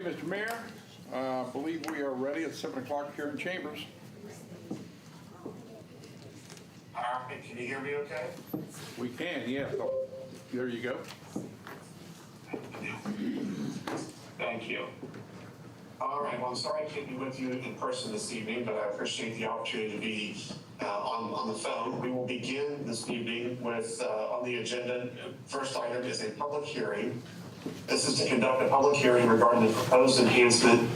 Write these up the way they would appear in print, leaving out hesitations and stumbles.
Mr. Mayor, I believe we are ready at 7 o'clock here in Chambers. All right, can you hear me okay? We can, yes. Oh, there you go. Thank you. All right, well, I'm sorry I can't be with you in person this evening, but I appreciate the opportunity to be on the phone. We will begin this evening with, on the agenda, first item is a public hearing. This is to conduct a public hearing regarding the proposed enhancement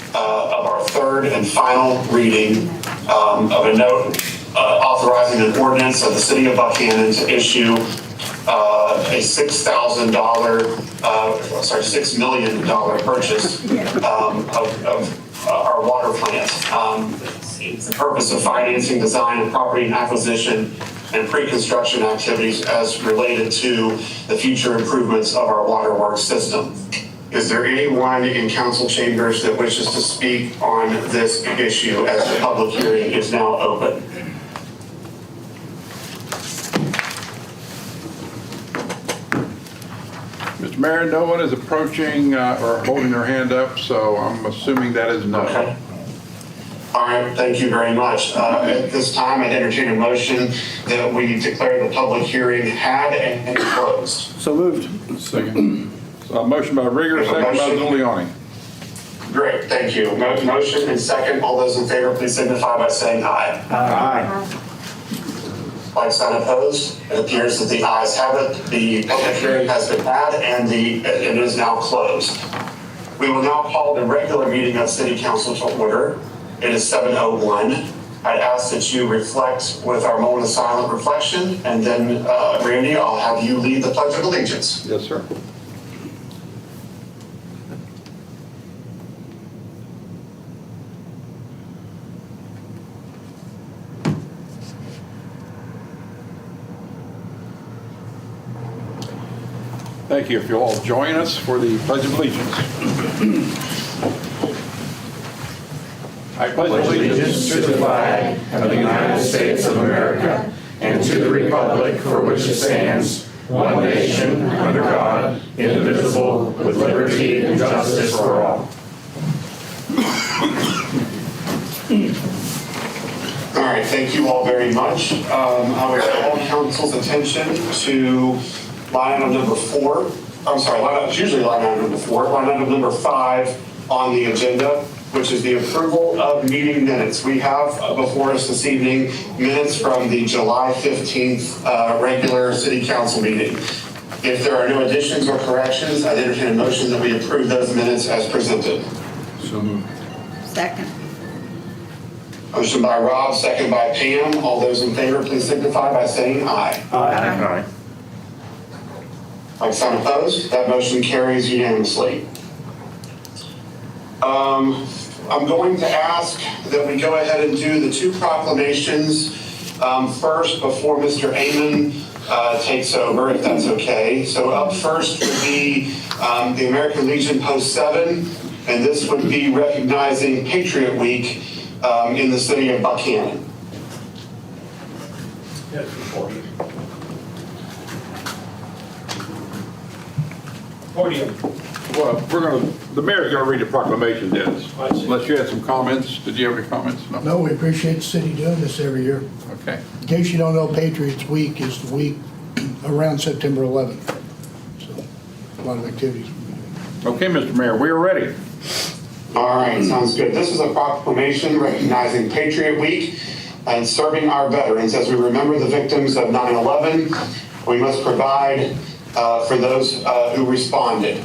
of our third and final reading of a note authorizing an ordinance of the city of Buckhannon to issue a $6 million purchase of our water plant. It's the purpose of financing, design, and property and acquisition and pre-construction activities as related to the future improvements of our waterworks system. Is there anyone in council chambers that wishes to speak on this issue as the public hearing is now open? Mr. Mayor, no one is approaching or holding their hand up, so I'm assuming that is no. Okay. All right, thank you very much. At this time, I entertain a motion that we declare the public hearing had and closed. So moved. Second. Motion by Rigger, second by Zuliani. Great, thank you. Motion and second. All those in favor, please signify by saying aye. Aye. Like sign opposed. It appears that the ayes have it. The public hearing has been had and it is now closed. We will now call the regular meeting of City Council to order. It is 7:01. I'd ask that you reflect with our moment of silent reflection, and then Randy, I'll have you lead the Pledge of Allegiance. Yes, sir. Thank you. If you'll all join us for the Pledge of Allegiance. I pledge Allegiance to the flag of the United States of America and to the republic for which it stands, one nation, under God, indivisible, with liberty and justice for all. All right, thank you all very much. I would call council's attention to line item number 4. I'm sorry, it's usually line item number 4. Line item number 5 on the agenda, which is the approval of meeting minutes. We have before us this evening minutes from the July 15th regular city council meeting. If there are no additions or corrections, I'd entertain a motion that we approve those minutes as presented. So moved. Second. Motion by Rob, second by Pam. All those in favor, please signify by saying aye. Aye. Like sign opposed, that motion carries unanimously. I'm going to ask that we go ahead and do the 2 proclamations first before Mr. Amon takes over, if that's okay. So up first would be the American Legion Post 7, and this would be recognizing Patriot Week in the city of Buckhannon. Yes, podium. Well, the mayor's going to read the proclamation, Dennis. Unless you had some comments. Did you have any comments? No, we appreciate the city doing this every year. Okay. In case you don't know, Patriots Week is the week around September 11th. So, a lot of activities. Okay, Mr. Mayor, we are ready. All right, sounds good. This is a proclamation recognizing Patriot Week and serving our veterans. As we remember the victims of 9/11, we must provide for those who responded.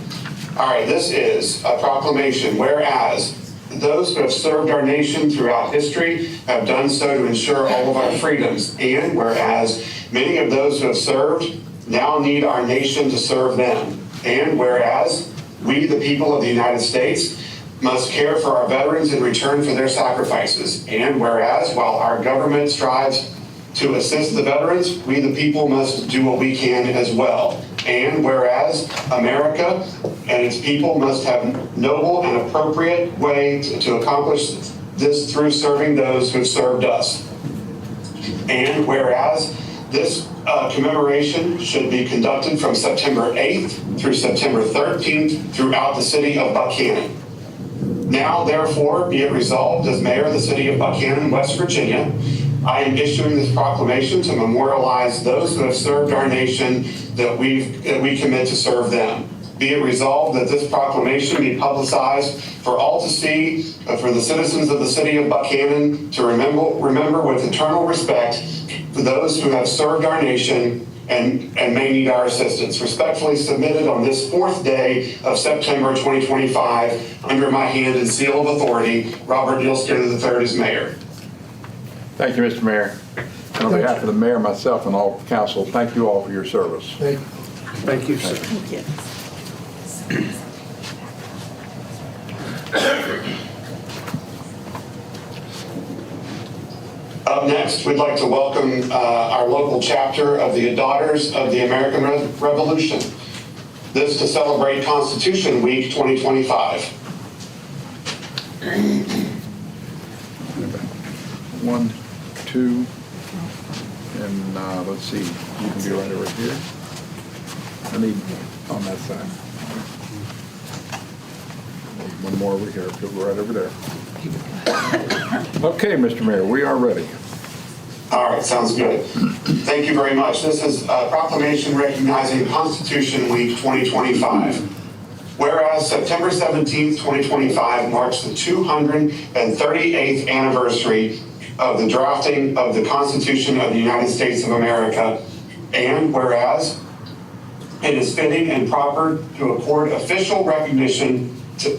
All right, this is a proclamation. Whereas those who have served our nation throughout history have done so to ensure all of our freedoms. And whereas many of those who have served now need our nation to serve them. And whereas we, the people of the United States, must care for our veterans in return for their sacrifices. And whereas while our government strives to assist the veterans, we, the people, must do what we can as well. And whereas America and its people must have noble and appropriate way to accomplish this through serving those who have served us. And whereas this commemoration should be conducted from September 8th through September 13th throughout the city of Buckhannon. Now, therefore, be it resolved as mayor of the city of Buckhannon, West Virginia, I am issuing this proclamation to memorialize those who have served our nation that we commit to serve them. Be it resolved that this proclamation be publicized for all to see, for the citizens of the city of Buckhannon to remember with eternal respect for those who have served our nation and may need our assistance. Respectfully submitted on this 4th day of September 2025, under my hand and seal of authority, Robert Neal Skinner III is mayor. Thank you, Mr. Mayor. And on behalf of the mayor, myself, and all council, thank you all for your service. Thank you. Thank you, sir. Up next, we'd like to welcome our local chapter of the Daughters of the American Revolution. This to celebrate Constitution Week 2025. 1, 2, and let's see, you can be right over here. I need on that side. One more over here, go right over there. Okay, Mr. Mayor, we are ready. All right, sounds good. Thank you very much. This is a proclamation recognizing Constitution Week 2025. Whereas September 17th, 2025 marks the 238th anniversary of the drafting of the Constitution of the United States of America, and whereas it is fitting and proper to accord official recognition to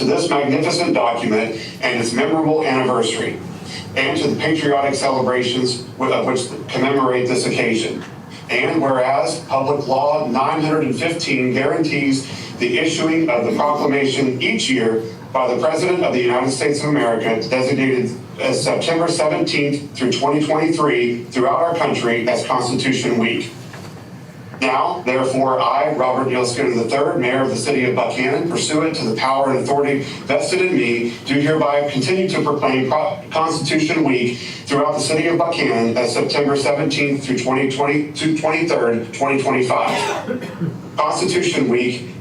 this magnificent document and its memorable anniversary, and to the patriotic celebrations which commemorate this occasion. And whereas Public Law 915 guarantees the issuing of the proclamation each year by the President of the United States of America, designated as September 17th through 2023 throughout our country as Constitution Week. Now, therefore, I, Robert Neal Skinner III, Mayor of the City of Buckhannon, pursuant to the power and authority vested in me, do hereby continue to proclaim Constitution Week throughout the City of Buckhannon as September 17th through 23rd, 2025. Constitution Week,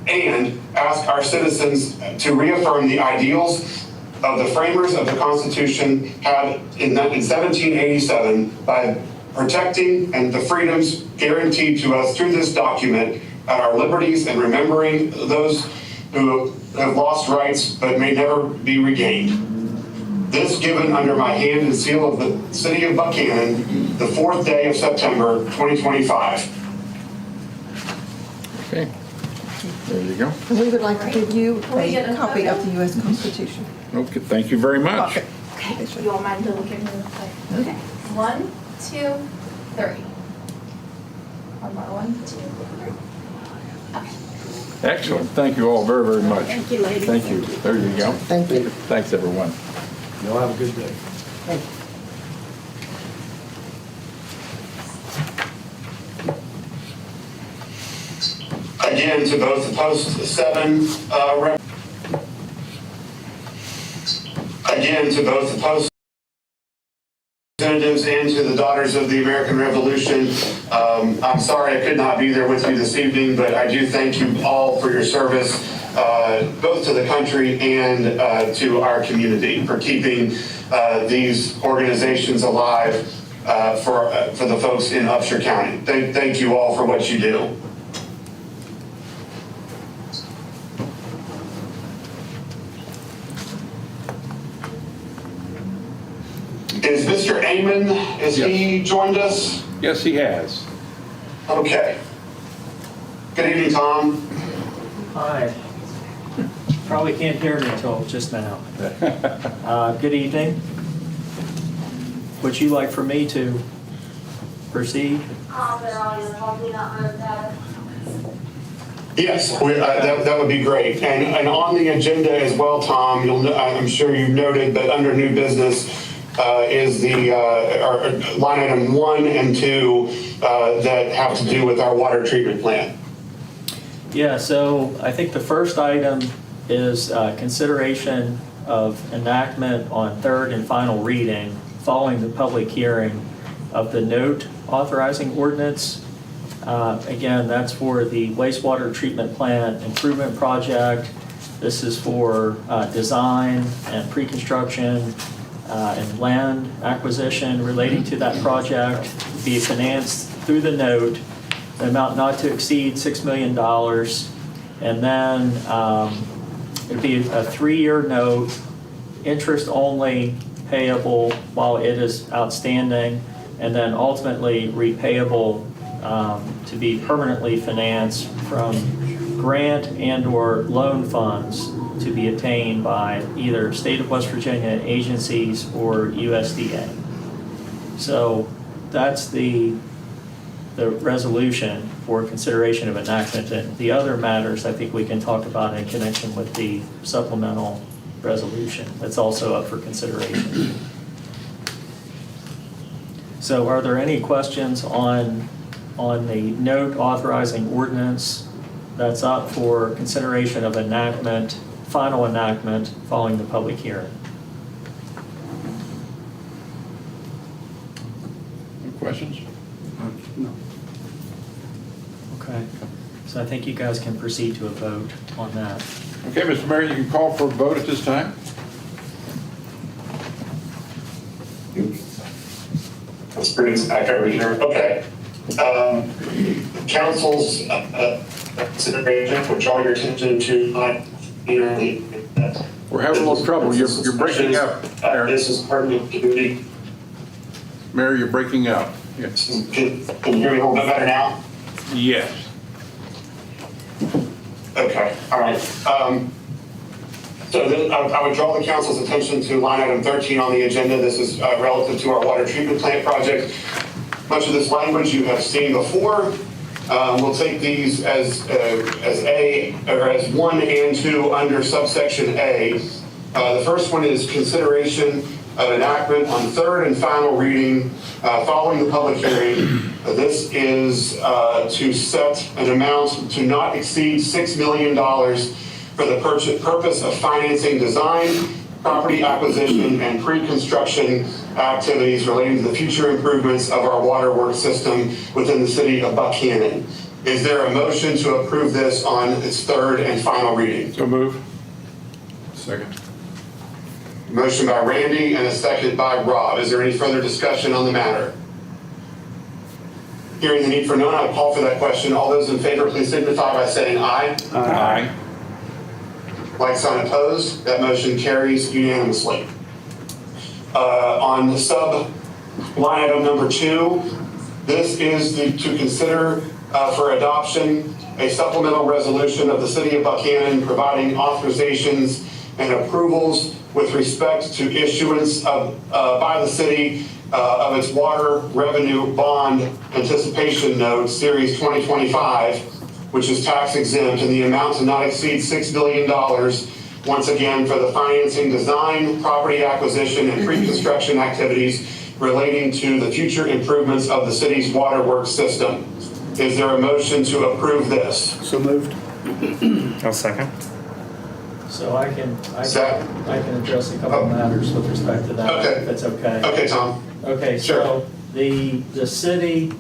and ask our citizens to reaffirm the ideals of the framers of the Constitution had in 1787 by protecting and the freedoms guaranteed to us through this document, our liberties, and remembering those who have lost rights but may never be regained. This given under my hand and seal of the City of Buckhannon, the 4th day of September, 2025. Okay, there you go. And we would like to give you a copy of the U.S. Constitution. Okay, thank you very much. Okay. You all mind to look at me real quick? Okay. 1, 2, 3. One more. 1, 2, 3. Okay. Excellent, thank you all very, very much. Thank you, ladies. Thank you, there you go. Thank you. Thanks, everyone. Y'all have a good day. Again, to both the Post 7 representatives and to the Daughters of the American Revolution, I'm sorry I could not be there with you this evening, but I do thank you all for your service, both to the country and to our community, for keeping these organizations alive for the folks in Upshur County. Thank you all for what you do. Is Mr. Amon, has he joined us? Yes, he has. Okay. Good evening, Tom. Hi. Probably can't hear me until just now. Good evening. Would you like for me to proceed? Yes, that would be great. And on the agenda as well, Tom, I'm sure you've noted, but under new business is the line item 1 and 2 that have to do with our water treatment plant. Yeah, so I think the first item is consideration of enactment on third and final reading following the public hearing of the note authorizing ordinance. Again, that's for the wastewater treatment plant improvement project This is for design and pre-construction and land acquisition relating to that project, be financed through the note, the amount not to exceed $6 million. And then it'd be a 3-year note, interest only, payable while it is outstanding, and then ultimately repayable to be permanently financed from grant and/or loan funds to be obtained by either State of West Virginia agencies or USDA. So that's the resolution for consideration of enactment. And the other matters I think we can talk about in connection with the supplemental resolution that's also up for consideration. So are there any questions on the note authorizing ordinance that's up for consideration of enactment, final enactment following the public hearing? Any questions? No. Okay. So I think you guys can proceed to a vote on that. Okay, Mr. Mayor, you can call for a vote at this time. That's pretty accurate here. Okay. Council's consideration, which draw your attention to We're having a little trouble. You're breaking up, Mayor. This is part of the community. Mayor, you're breaking up. Yes. Can you hear me a little bit better now? Yes. Okay, all right. So then I would draw the council's attention to line item 13 on the agenda. This is relative to our water treatment plant project. Much of this language you have seen before. We'll take these as A, or as 1 and 2 under subsection A. The first one is consideration of enactment on third and final reading following the public hearing. This is to set an amount to not exceed $6 million for the purpose of financing design, property acquisition, and pre-construction activities relating to the future improvements of our water works system within the city of Buckhannon. Is there a motion to approve this on its third and final reading? So move. Second. Motion by Randy and a second by Rob. Is there any further discussion on the matter? Hearing the need for none, I'll call for that question. All those in favor, please signify by saying aye. Aye. Like sign opposed, that motion carries unanimously. On sub line item number 2, this is to consider for adoption a supplemental resolution of the city of Buckhannon providing authorizations and approvals with respect to issuance of by the city of its water revenue bond anticipation note series 2025, which is tax exempt, and the amount to not exceed $6 billion, once again for the financing, design, property acquisition, and pre-construction activities relating to the future improvements of the city's water works system. Is there a motion to approve this? So moved. I'll second. So I can address a couple Oh. matters with respect to that, Okay. if that's okay. Okay, Tom. Okay, Sure. so the city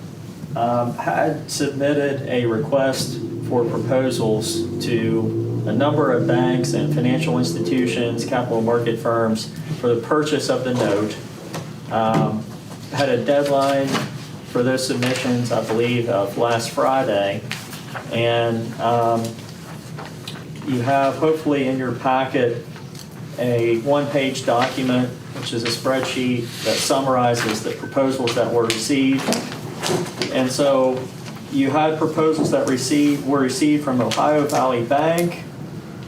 had submitted a request for proposals to a number of banks and financial institutions, capital market firms for the purchase of the note. Had a deadline for those submissions, I believe, of last Friday. And you have hopefully in your packet a one-page document, which is a spreadsheet that summarizes the proposals that were received. And so you had proposals that were received from Ohio Valley Bank.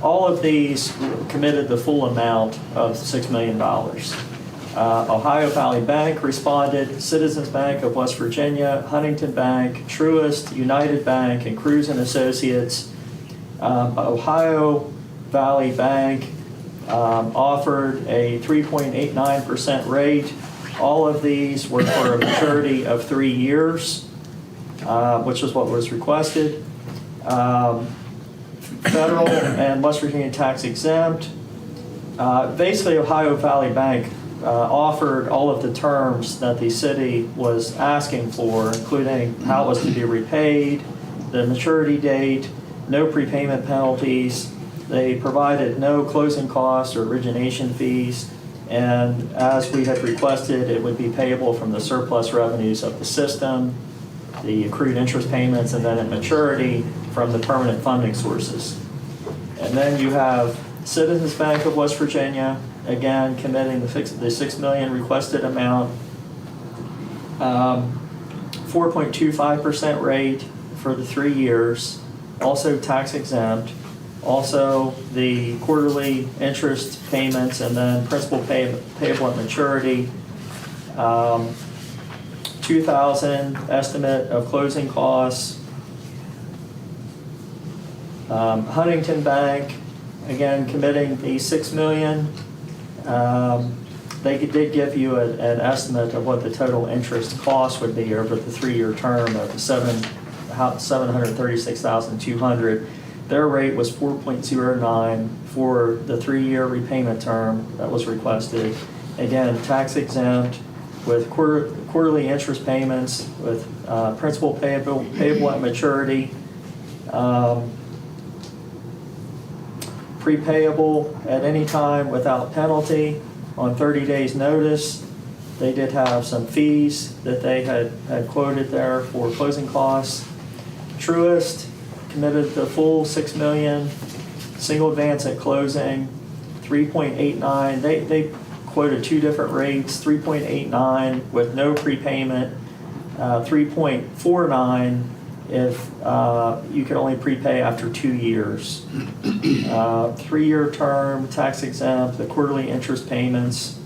All of these committed the full amount of $6 million. Ohio Valley Bank responded, Citizens Bank of West Virginia, Huntington Bank, Truist, United Bank, and Cruz and Associates. Ohio Valley Bank offered a 3.89% rate. All of these were for a maturity of 3 years, which is what was requested. Federal and West Virginia tax exempt. Basically, Ohio Valley Bank offered all of the terms that the city was asking for, including how it was to be repaid, the maturity date, no prepayment penalties, They provided no closing costs or origination fees, and as we had requested, it would be payable from the surplus revenues of the system, the accrued interest payments, and then at maturity from the permanent funding sources. And then you have Citizens Bank of West Virginia, again committing the $6 million requested amount, 4.25% rate for the 3 years, also tax exempt, also the quarterly interest payments, and then principal payable at maturity. 2,000 estimate of closing costs. Huntington Bank, again committing the $6 million. They did give you an estimate of what the total interest cost would be over the 3-year term of $736,200. Their rate was 4.09 for the 3-year repayment term that was requested. Again, tax exempt with quarterly interest payments, with principal payable at maturity, prepayable at any time without penalty on 30 days notice. They did have some fees that they had quoted there for closing costs. Truist committed the full $6 million, single advance at closing, 3.89. They quoted 2 different rates, 3.89 with no prepayment, 3.49 if you could only prepay after 2 years. 3-year term, tax exempt, the quarterly interest payments.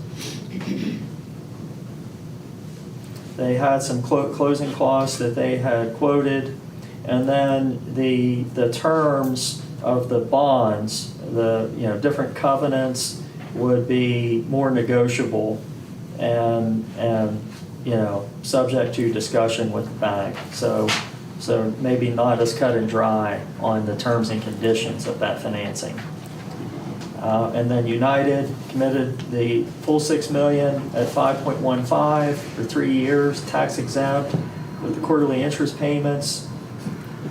They had some closing costs that they had quoted, and then the terms of the bonds, the different covenants would be more negotiable and subject to discussion with the bank. So maybe not as cut and dry on the terms and conditions of that financing. And then United committed the full $6 million at 5.15 for 3 years, tax exempt with the quarterly interest payments,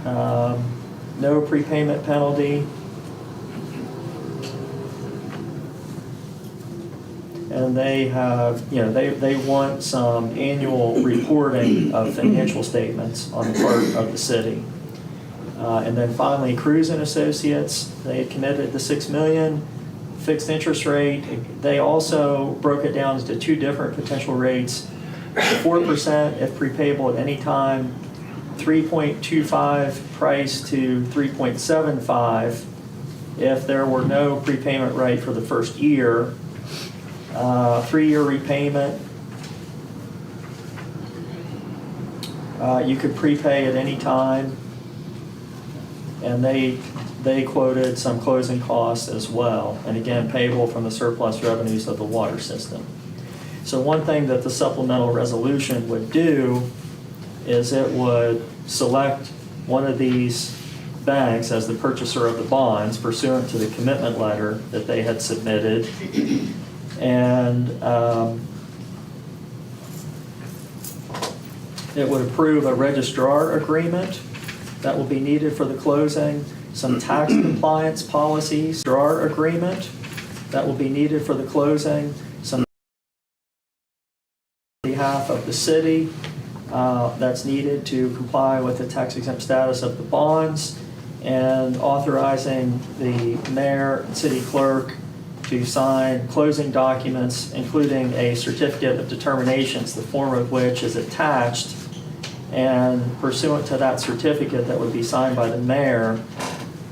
no prepayment penalty. And they have, they want some annual reporting of financial statements on the part of the city. And then finally, Cruz and Associates, they had committed the $6 million fixed interest rate. They also broke it down into 2 different potential rates: 4% if prepayable at any time, 3.25 price to 3.75 if there were no prepayment rate for the first year. 3-year repayment. You could prepay at any time, and they quoted some closing costs as well, and again payable from the surplus revenues of the water system. So one thing that the supplemental resolution would do is it would select one of these banks as the purchaser of the bonds pursuant to the commitment letter that they had submitted. And it would approve a registrar agreement that will be needed for the closing, some tax compliance policies, registrar agreement that will be needed for the closing, some on behalf of the city that's needed to comply with the tax exempt status of the bonds, and authorizing the mayor and city clerk to sign closing documents, including a certificate of determinations, the form of which is attached, and pursuant to that certificate that would be signed by the mayor,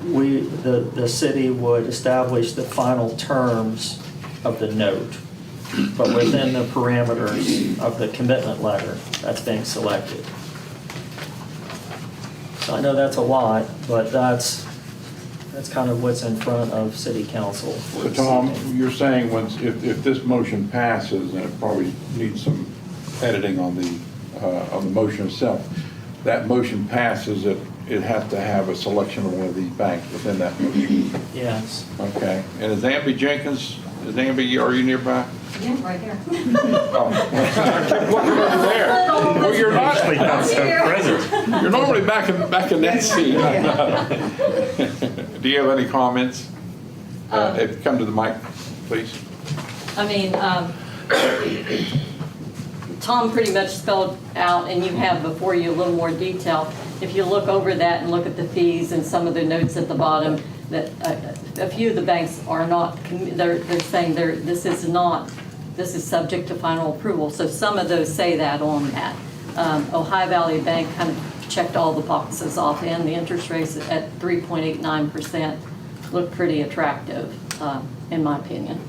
the city would establish the final terms of the note, but within the parameters of the commitment letter that's being selected. So I know that's a lot, but that's kind of what's in front of City Council. So Tom, you're saying if this motion passes, and it probably needs some editing on the motion itself, that motion passes, it has to have a selection of one of these banks within that motion. Yes. Okay. And is Amby Jenkins, are you nearby? Yeah, right here. Oh. I kept looking over there. Well, you're not. You're normally back in that seat. Do you have any comments? If you come to the mic, please. I mean, Tom pretty much spelled out, and you have before you a little more detail. If you look over that and look at the fees and some of the notes at the bottom, that a few of the banks are not, they're saying this is subject to final approval. So some of those say that on that. Ohio Valley Bank kind of checked all the boxes off, and the interest rates at 3.89% look pretty attractive, in my opinion.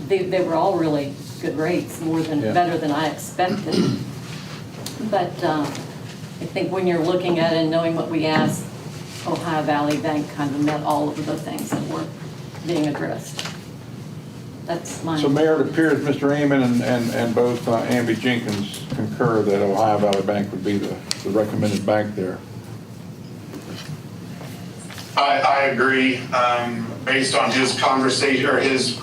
They were all really good rates, better than I expected. But I think when you're looking at it and knowing what we asked, Ohio Valley Bank kind of met all of the things that were being addressed. That's my. So Mayor, it appears Mr. Amon and both Amby Jenkins concur that Ohio Valley Bank would be the recommended bank there. I agree. Based on his conversation or his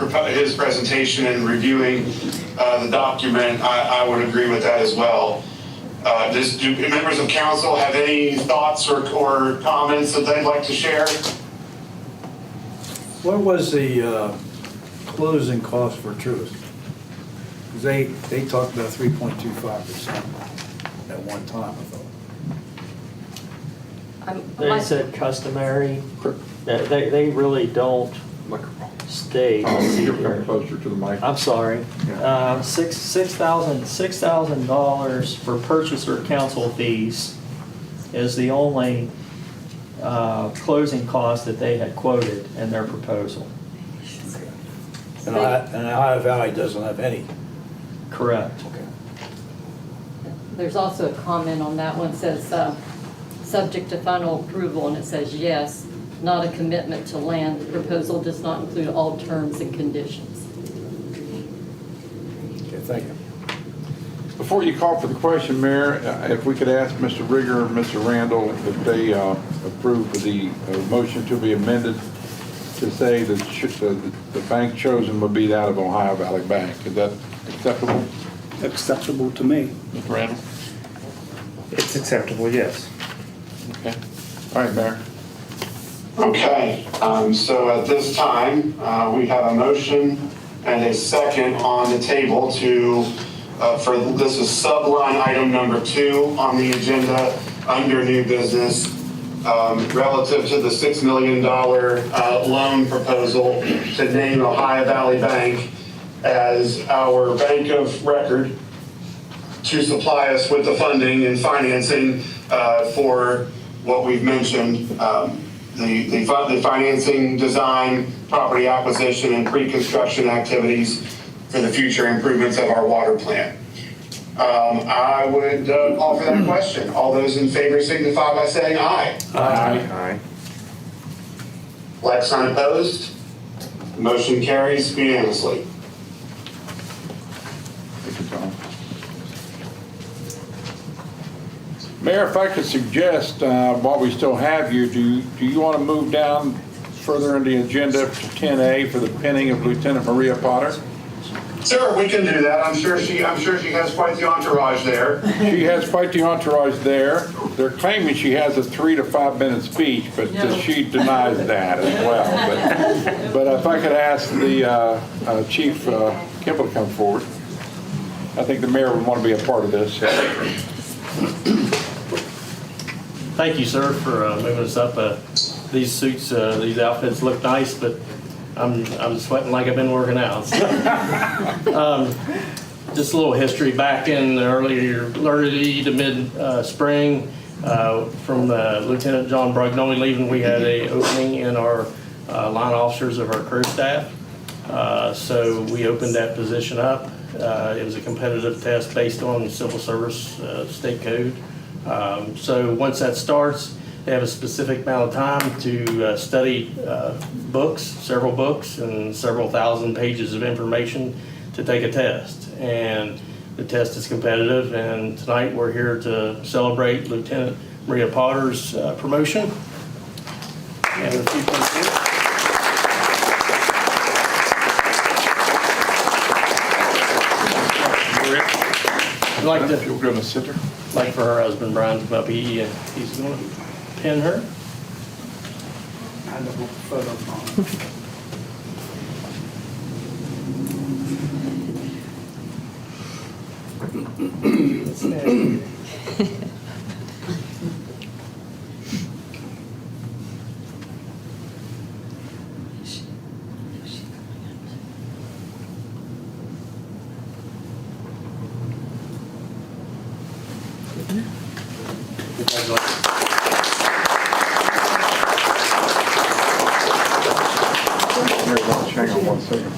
presentation and reviewing the document, I would agree with that as well. Do members of council have any thoughts or comments that they'd like to share? What was the closing cost for Truist? Because they talked about 3.25% at one time, I thought. They said customary. They really don't state. You're coming closer to the mic. I'm sorry. $6,000 for purchaser counsel fees is the only closing cost that they had quoted in their proposal. And Ohio Valley doesn't have any. Correct. There's also a comment on that one, says subject to final approval, and it says yes, not a commitment to land. The proposal does not include all terms and conditions. Okay, thank you. Before you call for the question, Mayor, if we could ask Mr. Rigger and Mr. Randall if they approve of the motion to be amended to say that the bank chosen would be that of Ohio Valley Bank. Is that acceptable? Acceptable to me. Mr. Randall? It's acceptable, yes. Okay. All right, Mayor. Okay, so at this time, we have a motion and a second on the table to, this is subline item number 2 on the agenda under new business, relative to the $6 million loan proposal to name Ohio Valley Bank as our bank of record to supply us with the funding and financing for what we've mentioned, the financing, design, property acquisition, and pre-construction activities for the future improvements of our water plant. I would call for that question. All those in favor signify by saying aye. Aye. Like sign opposed. The motion carries unanimously. Thank you, Tom. Mayor, if I could suggest, while we still have you, do you want to move down further in the agenda to 10A for the pinning of Lieutenant Maria Potter? Sure, we can do that. I'm sure she has quite the entourage there. She has quite the entourage there. They're claiming she has a 3 to 5 minute speech, but she denies that as well. But if I could ask the Chief Kimball to come forward. I think the mayor would want to be a part of this. Thank you, sir, for moving us up. These suits, these outfits look nice, but I'm sweating like I've been working out. Just a little history. Back in the early to mid spring, from Lieutenant John Brugnoli leaving, we had a opening in our line officers of our crew staff. So we opened that position up. It was a competitive test based on civil service state code. So once that starts, they have a specific amount of time to study books, several books, and several thousand pages of information to take a test. And the test is competitive, and tonight we're here to celebrate Lieutenant Maria Potter's promotion. And a few things here. I'd like to. You're going to sit her? Like for her husband, Brian, to come up, he's going to pin her. I don't want photo on. Hang on one second.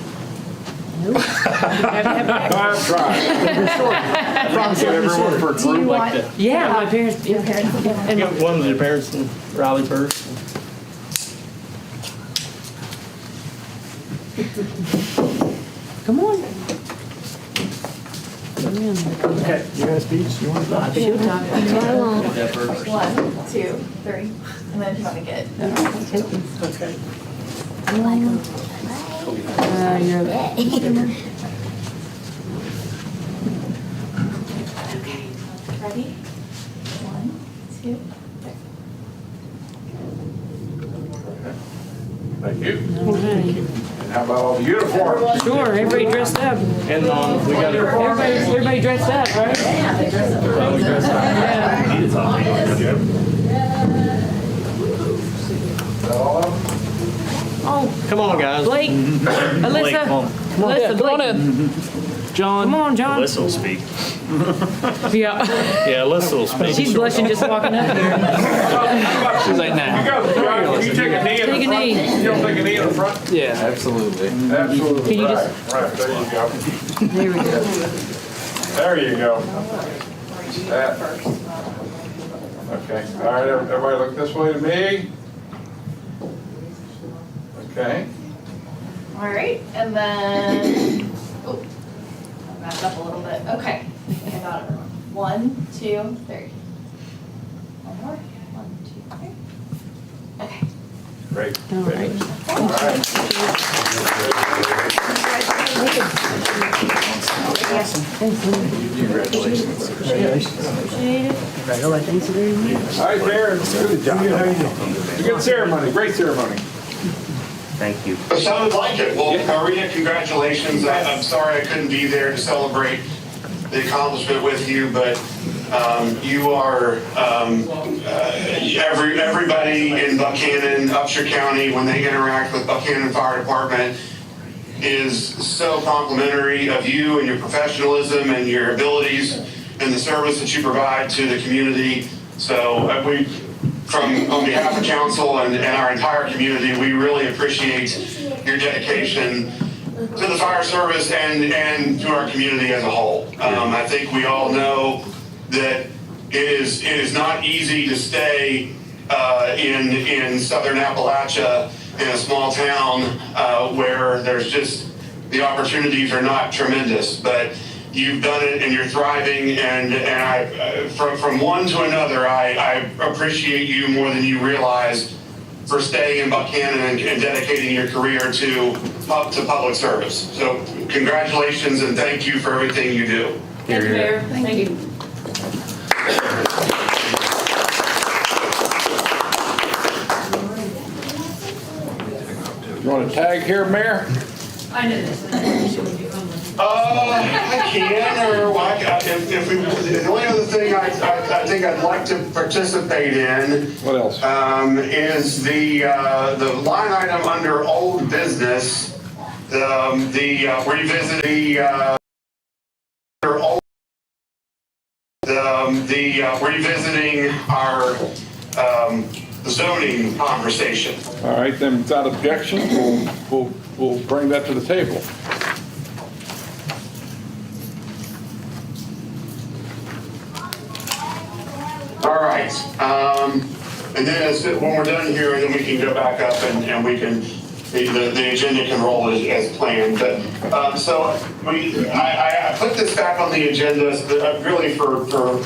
I've tried. Promise everyone for a Do you group like want that. Yeah, my parents, your parents to get one? Get one of their parents and Riley first. come on. Okay, you got a speech? You want to? She'll talk. Get that first. 1, 2, 3, and then if you want to get. Okay. You're Ready? 1, 2, 3. Thank you. And how about all the uniforms? Sure, everybody dressed up. And we got it. Everybody dressed up, right? Oh, Come on, guys. Blake, Alyssa, Alyssa, Come on Blake. in. John. Come on, John. Alyssa will speak. Yeah, Yeah, Alyssa will speak. she's blushing just walking up here. She's like, nah. You take a knee in Take a the front? knee. You don't take a knee in the front? Yeah, absolutely. Absolutely. Can you Right, just- right, there you go. There we go. There you go. That. Okay, all right, everybody look this way to me. Okay, All right, and then, oh, back up a little bit. Okay, I think I got everyone. 1, 2, 3. One more. 1, 2, 3. Okay. great. All right. All right. All right, Mayor, good job. Good ceremony, great ceremony. Thank you. It sounded like it. Well, Maria, congratulations. I'm sorry I couldn't be there to celebrate the accomplishment with you, but you are, everybody in Buckhannon, Upshur County, when they interact with Buckhannon Fire Department, is so complimentary of you and your professionalism and your abilities and the service that you provide to the community. So on behalf of council and our entire community, we really appreciate your dedication to the fire service and to our community as a whole. I think we all know that it is not easy to stay in southern Appalachia in a small town where there's just, the opportunities are not tremendous, but you've done it and you're thriving, and I, from one to another, I appreciate you more than you realize for staying in Buckhannon and dedicating your career to public service. So congratulations and thank you for everything you do. Thank you, Mayor. Thank you. You want to tag here, Mayor? I know this. I can, or if we, the only other thing I think I'd like to participate in What else? is the line item under old business, revisit revisiting our zoning conversation. All right, then without objection, we'll bring that to the table. All right, and then when we're done here, then we can go back up and we can, the agenda can roll as planned. But so I put this back on the agenda really for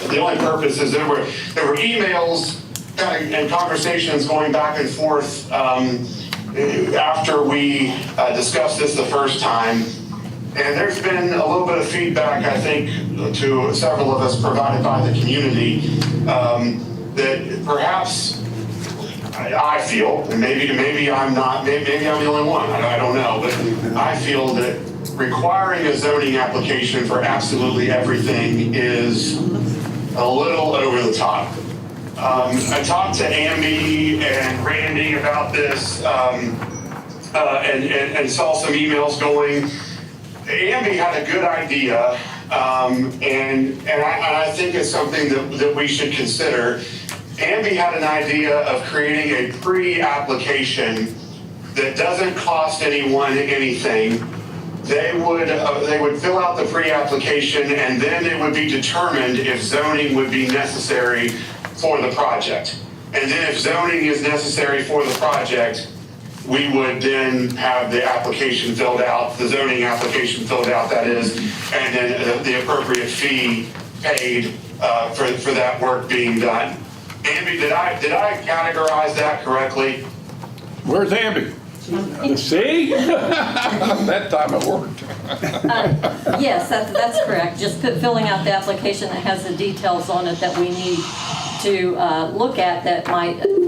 the only purpose is there were emails kind of and conversations going back and forth after we discussed this the first time. And there's been a little bit of feedback, I think, to several of us provided by the community that perhaps I feel, and maybe I'm not, maybe I'm the only one, I don't know, but I feel that requiring a zoning application for absolutely everything is a little over the top. I talked to Amby and Randy about this, and saw some emails going. Amby had a good idea, and I think it's something that we should consider. Amby had an idea of creating a pre-application that doesn't cost anyone anything. They would fill out the pre-application, and then it would be determined if zoning would be necessary for the project. And then if zoning is necessary for the project, we would then have the application filled out, the zoning application filled out, that is, and then the appropriate fee paid for that work being done. Amby, did I categorize that correctly? Where's Amby? See? That time it worked. Yes, that's correct. Just filling out the application that has the details on it that we need to look at that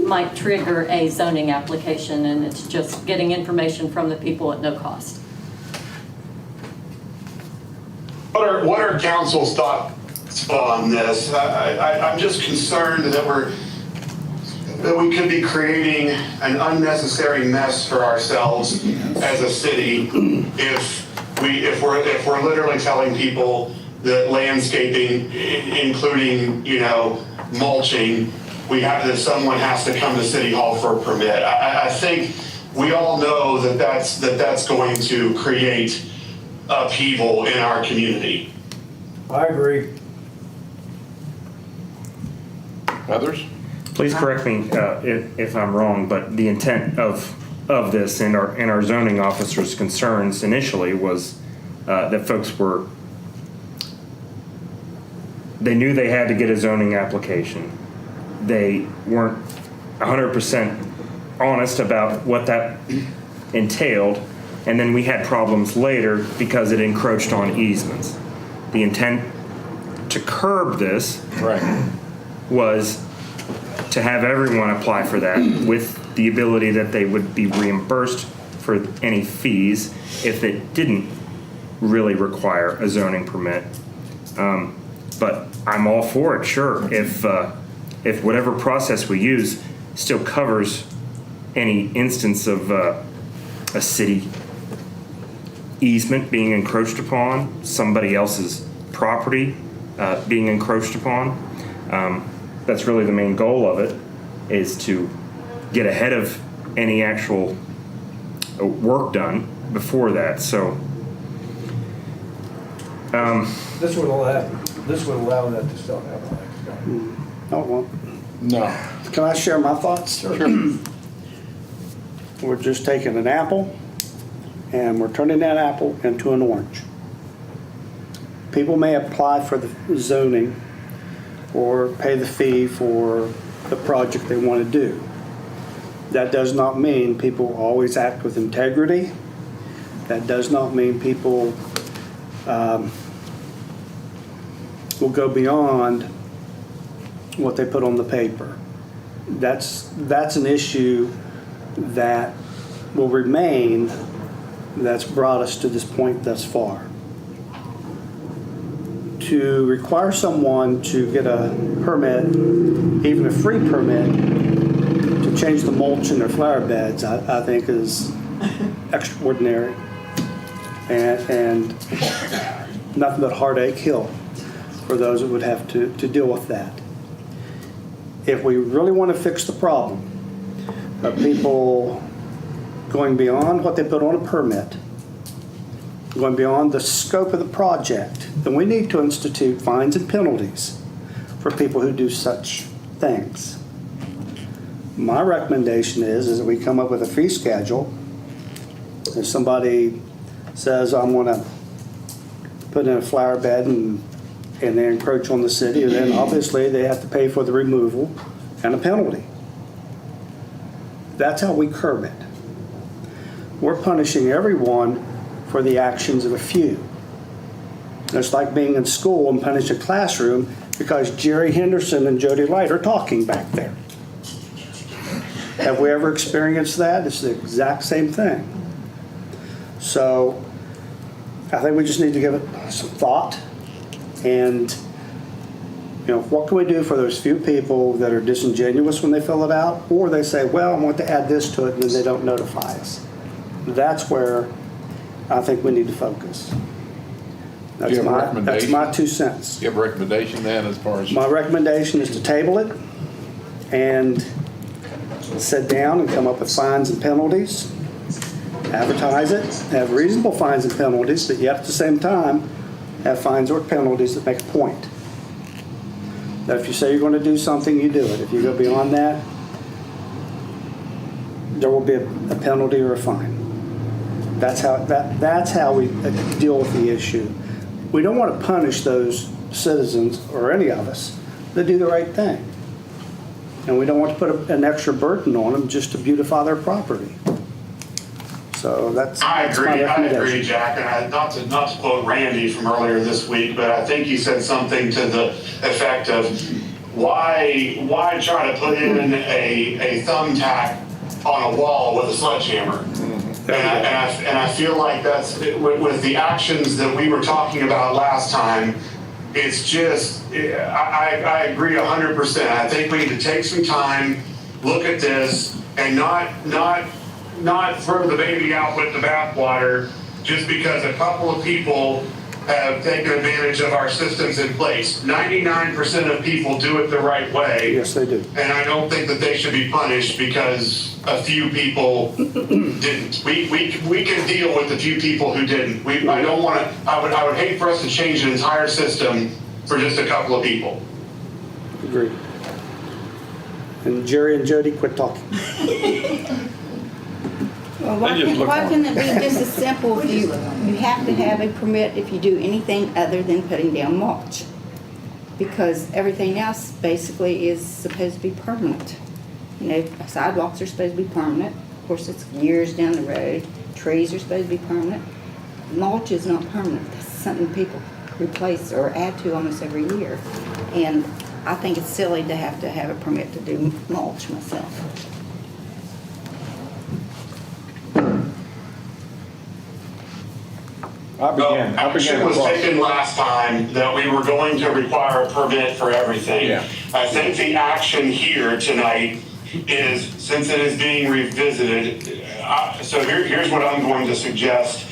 might trigger a zoning application, and it's just getting information from the people at no cost. What are council's thoughts on this? I'm just concerned that we could be creating an unnecessary mess for ourselves as a city if we're literally telling people that landscaping, including, mulching, that someone has to come to City Hall for a permit. I think we all know that that's going to create upheaval in our community. I agree. Others? Please correct me if I'm wrong, but the intent of this and our zoning officer's concerns initially was that folks they knew they had to get a zoning application. They weren't 100% honest about what that entailed, and then we had problems later because it encroached on easements. The intent to curb this Right. was to have everyone apply for that with the ability that they would be reimbursed for any fees if it didn't really require a zoning permit. But I'm all for it, sure. If whatever process we use still covers any instance of a city easement being encroached upon, somebody else's property being encroached upon, that's really the main goal of it, is to get ahead of any actual work done before that. So This would allow that to still happen. Oh, well, No. can I share my thoughts? Sure. We're just taking an apple and we're turning that apple into an orange. People may apply for the zoning or pay the fee for the project they want to do. That does not mean people always act with integrity. That does not mean people will go beyond what they put on the paper. That's an issue that will remain, that's brought us to this point thus far. To require someone to get a permit, even a free permit, to change the mulch in their flower beds, I think is extraordinary and nothing but heartache hill for those that would have to deal with that. If we really want to fix the problem of people going beyond what they put on a permit, going beyond the scope of the project, then we need to institute fines and penalties for people who do such things. My recommendation is that we come up with a fee schedule. If somebody says, I'm going to put in a flower bed and they encroach on the city, then obviously they have to pay for the removal and a penalty. That's how we curb it. We're punishing everyone for the actions of a few. It's like being in school and punish a classroom because Jerry Henderson and Jody Light are talking back there. Have we ever experienced that? It's the exact same thing. So I think we just need to give it some thought. And, what can we do for those few people that are disingenuous when they fill it out? Or they say, well, I want to add this to it, and then they don't notify us. That's where I think we need to focus. Do you have a That's recommendation? my 2 cents. You have a recommendation then as far as? My recommendation is to table it and sit down and come up with fines and penalties, advertise it, have reasonable fines and penalties, but yet at the same time, have fines or penalties that make a point. That if you say you're going to do something, you do it. If you go beyond that, there will be a penalty or a fine. That's how we deal with the issue. We don't want to punish those citizens, or any of us, that do the right thing. And we don't want to put an extra burden on them just to beautify their property. So that's I my agree, recommendation. Jack, and not to quote Randy from earlier this week, but I think he said something to the effect of, why try to put in a thumbtack on a wall with a sledgehammer? And I feel like that's, with the actions that we were talking about last time, it's just, I agree 100%. I think we need to take some time, look at this, and not throw the baby out with the bathwater just because a couple of people have taken advantage of our systems in place. 99% of people do it the right way. Yes, they do. And I don't think that they should be punished because a few people didn't. We can deal with the few people who didn't. I would hate for us to change an entire system for just a couple of people. Agreed. And Jerry and Jody, quit talking. Well, They just look why on. couldn't it be just as simple if you have to have a permit if you do anything other than putting down mulch? Because everything else basically is supposed to be permanent. Sidewalks are supposed to be permanent. Of course, it's years down the road. Trees are supposed to be permanent. Mulch is not permanent. That's something people replace or add to almost every year. And I think it's silly to have a permit to do mulch myself. Action was taken last time that we were going to require a permit for everything. Yeah. I think the action here tonight is, since it is being revisited, so here's what I'm going to suggest.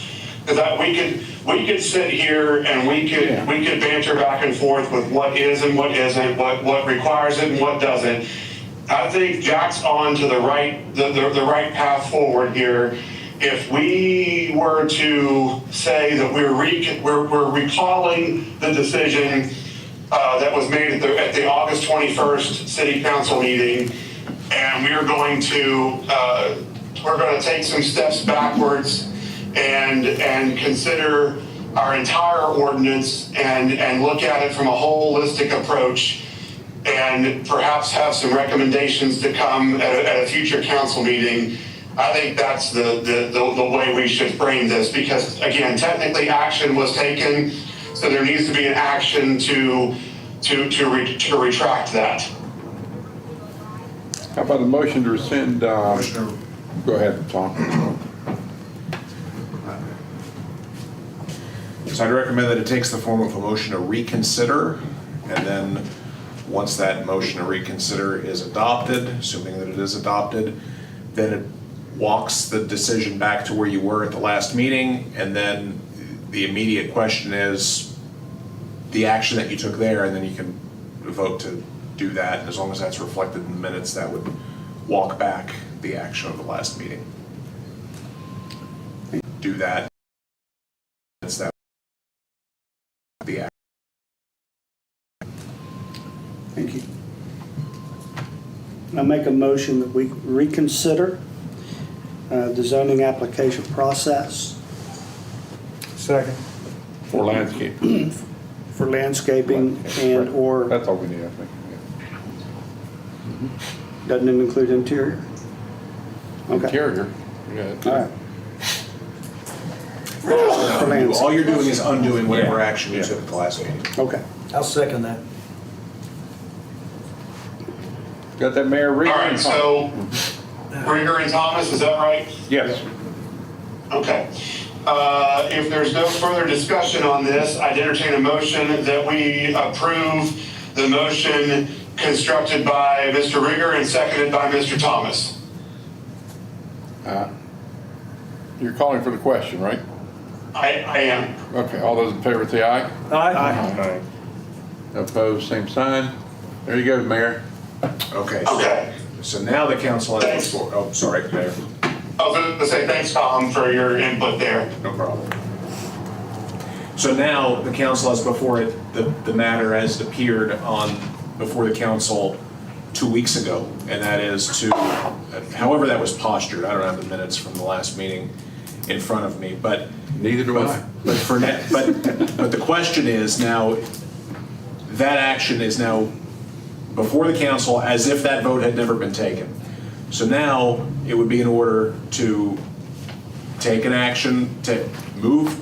Because we could sit here and we could banter back and forth with what is and what isn't, what requires it and what doesn't. I think Jack's on to the right path forward here. If we were to say that we're recalling the decision that was made at the August 21st City Council meeting, and we're going to take some steps backwards and consider our entire ordinance and look at it from a holistic approach, and perhaps have some recommendations to come at a future council meeting. I think that's the way we should frame this, because again, technically action was taken, so there needs to be an action to retract that. How about a motion to rescind, go ahead, Tom. So I'd recommend that it takes the form of a motion to reconsider, and then once that motion to reconsider is adopted, assuming that it is adopted, then it walks the decision back to where you were at the last meeting, and then the immediate question is the action that you took there, and then you can vote to do that, and as long as that's reflected in the minutes, that would walk back the action of the last meeting. Do that. It's that the action. Thank you. I make a motion that we reconsider the zoning application process Second. For landscape. for landscaping and/or, That's all we need, I think. doesn't it include interior? Okay, Interior. Yeah. all right. For landscape. All you're doing is undoing whatever action you took at the last meeting. Okay. I'll second that. Got that, Mayor Reed? All right, so Rieger and Thomas, is that right? Yes. Okay. If there's no further discussion on this, I'd entertain a motion that we approve the motion constructed by Mr. Rieger and seconded by Mr. Thomas. You're calling for the question, right? I am. Okay, all those in favor say aye. Aye. Opposed, same sign. There you go, Mayor. Okay. Okay. So now the council has Thanks. before, oh, sorry, Mayor. I was going to say thanks, Tom, for your input there. No problem. So now the council has before it the matter as it appeared before the council 2 weeks ago, and that is to, however that was postured, I don't have the minutes from the last meeting in front of me, but Neither do I. but for but the question is now, that action is now before the council as if that vote had never been taken. So now it would be in order to take an action to move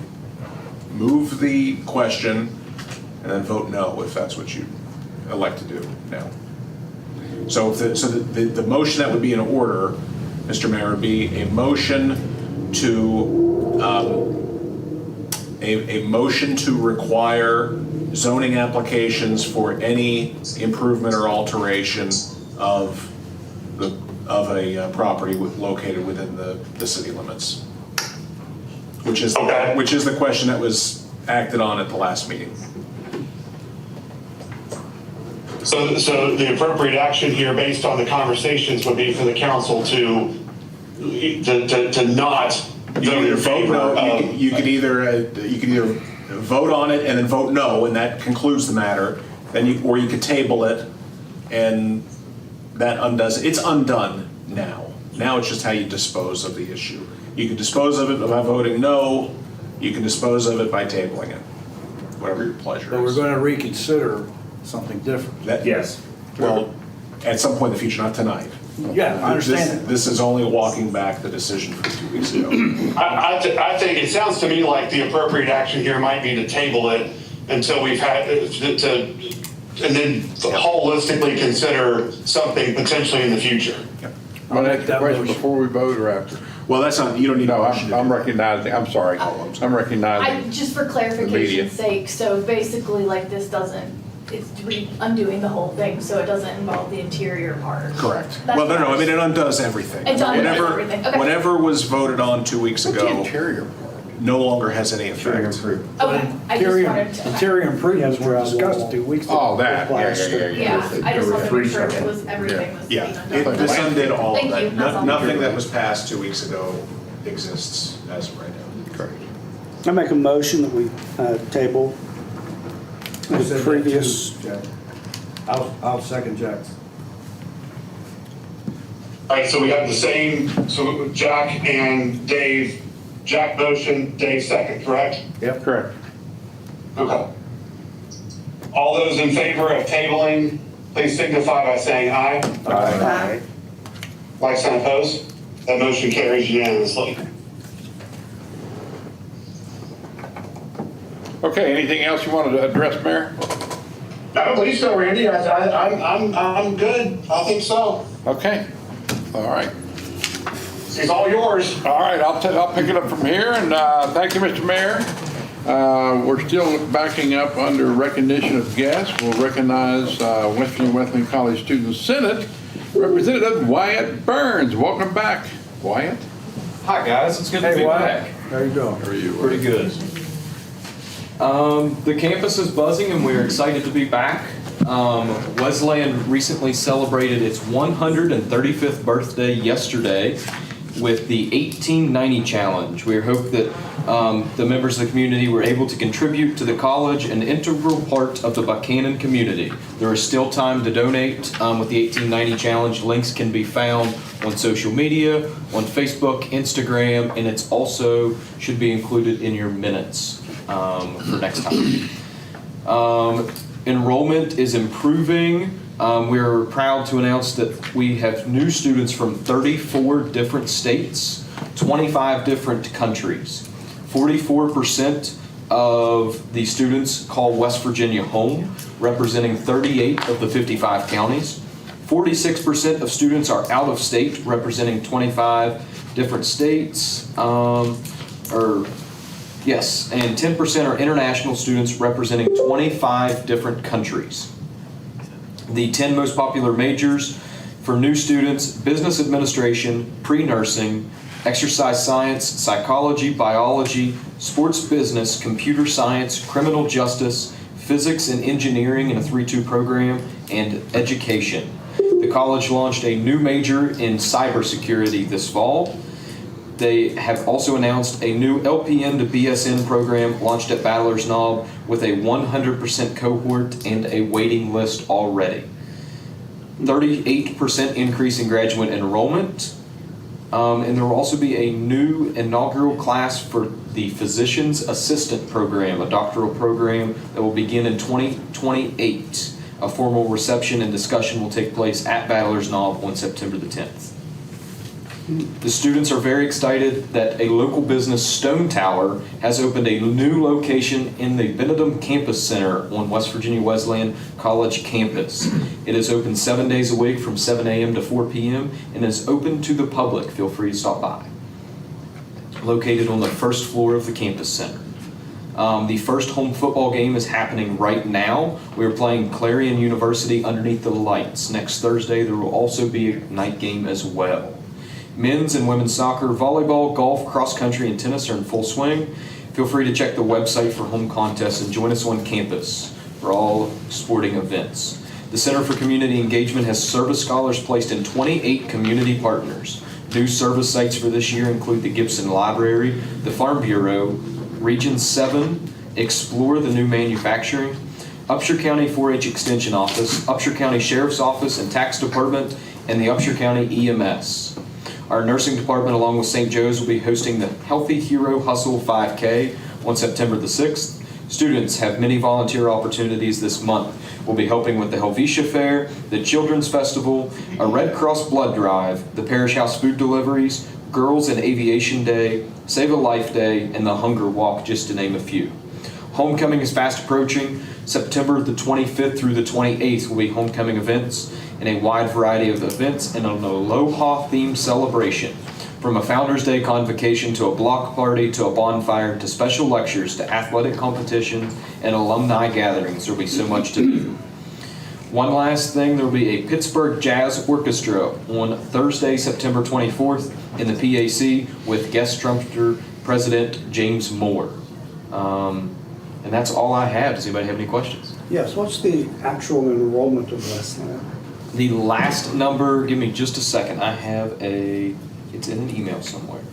the question and then vote no if that's what you elect to do now. So the motion that would be in order, Mr. Mayor, would be a motion to a motion to require zoning applications for any improvement or alteration of a property located within the city limits, which is Okay. the question that was acted on at the last meeting. So the appropriate action here, based on the conversations, would be for the council to not vote in favor of. You could either vote on it and then vote no, and that concludes the matter. Or you could table it, and that undoes it. It's undone now. Now it's just how you dispose of the issue. You can dispose of it by voting no. You can dispose of it by tabling it, whatever your pleasure But we're is. going to reconsider something different. Yes. Well, at some point in the future, not tonight. Yeah, I understand that. This is only walking back the decision from 2 weeks ago. I think it sounds to me like the appropriate action here might be to table it until we've had and then holistically consider something potentially in the future. I'll make ask the that question motion. before we vote or after? Well, that's not, you don't need a No, motion to I'm do. recognizing, I'm sorry. I'm recognizing. Just for media. clarification's sake, so basically like this it's undoing the whole thing, so it doesn't involve the interior part. Correct. That's Well, no, fine. I mean, it undoes everything. It undoes everything, okay. Whatever was voted on 2 weeks What's the ago interior part? no longer has any effect. Okay, I just Interior wanted to. interior improvements were discussed 2 weeks ago. Oh, that, yeah. Yeah, I just wanted to make sure it was, everything was being Yeah, undone. this undid all of Thank you, that. that's all. Nothing that was passed 2 weeks ago exists as of right now. Correct. I make a motion that we table I said the that previous. too, Jack. I'll second Jack's. All right, so we have the same, so Jack and Dave, Jack motion, Dave second, correct? Yep. Correct. Okay. All those in favor of tabling, please signify by saying aye. Aye. Like sign opposed? That motion carries unanimously. Okay, anything else you wanted to address, Mayor? No, please so, Randy. I'm good. I think so. Okay, all right. It's all yours. All right, I'll pick it up from here, and thank you, Mr. Mayor. We're still backing up under recognition of guests. We'll recognize West Virginia College Student Senate Representative Wyatt Burns. Welcome back, Wyatt. Hi guys, it's good to be Wyatt. back. How you doing? How are you? Pretty good. The campus is buzzing and we're excited to be back. Wesleyan recently celebrated its 135th birthday yesterday with the 1890 Challenge. We hope that the members of the community were able to contribute to the college, an integral part of the Buckhannon community. There is still time to donate with the 1890 Challenge. Links can be found on social media, on Facebook, Instagram, and it's also should be included in your minutes for next time. Enrollment is improving. We're proud to announce that we have new students from 34 different states, 25 different countries. 44% of the students call West Virginia home, representing 38 of the 55 counties. 46% of students are out of state, representing 25 different states. Yes, and 10% are international students representing 25 different countries. The 10 most popular majors for new students: business administration, pre-nursing, exercise science, psychology, biology, sports business, computer science, criminal justice, physics and engineering in a 3-2 program, and education. The college launched a new major in cybersecurity this fall. They have also announced a new LPN to BSN program launched at Battler's Knob with a 100% cohort and a waiting list already. 38% increase in graduate enrollment. And there will also be a new inaugural class for the Physician's Assistant Program, a doctoral program that will begin in 2028. A formal reception and discussion will take place at Battler's Knob on September the 10th. The students are very excited that a local business, Stone Tower, has opened a new location in the Benedum Campus Center on West Virginia Wesleyan College campus. It is open 7 days a week from 7 a.m. to 4 p.m. and is open to the public. Feel free to stop by. Located on the first floor of the campus center. The first home football game is happening right now. We are playing Clarion University underneath the lights. Next Thursday, there will also be a night game as well. Men's and women's soccer, volleyball, golf, cross country, and tennis are in full swing. Feel free to check the website for home contests and join us on campus for all sporting events. The Center for Community Engagement has service scholars placed in 28 community partners. New service sites for this year include the Gibson Library, the Farm Bureau, Region 7, Explore the New Manufacturing, Upshur County 4-H Extension Office, Upshur County Sheriff's Office and Tax Department, and the Upshur County EMS. Our nursing department, along with St. Joe's, will be hosting the Healthy Hero Hustle 5K on September the 6th. Students have many volunteer opportunities this month. We'll be helping with the Helvetia Fair, the Children's Festival, a Red Cross blood drive, the Parish House food deliveries, Girls and Aviation Day, Save a Life Day, and the Hunger Walk, just to name a few. Homecoming is fast approaching. September the 25th through the 28th will be homecoming events and a wide variety of events and an Aloha themed celebration. From a Founders Day convocation to a block party to a bonfire to special lectures to athletic competitions and alumni gatherings, there will be so much to do. One last thing, there will be a Pittsburgh Jazz Orchestra on Thursday, September 24th in the PAC with guest trumpeter President James Moore. And that's all I have. Does anybody have any questions? Yes, what's the actual enrollment of Wesleyan? The last number, give me just a second. I have it's in an email somewhere.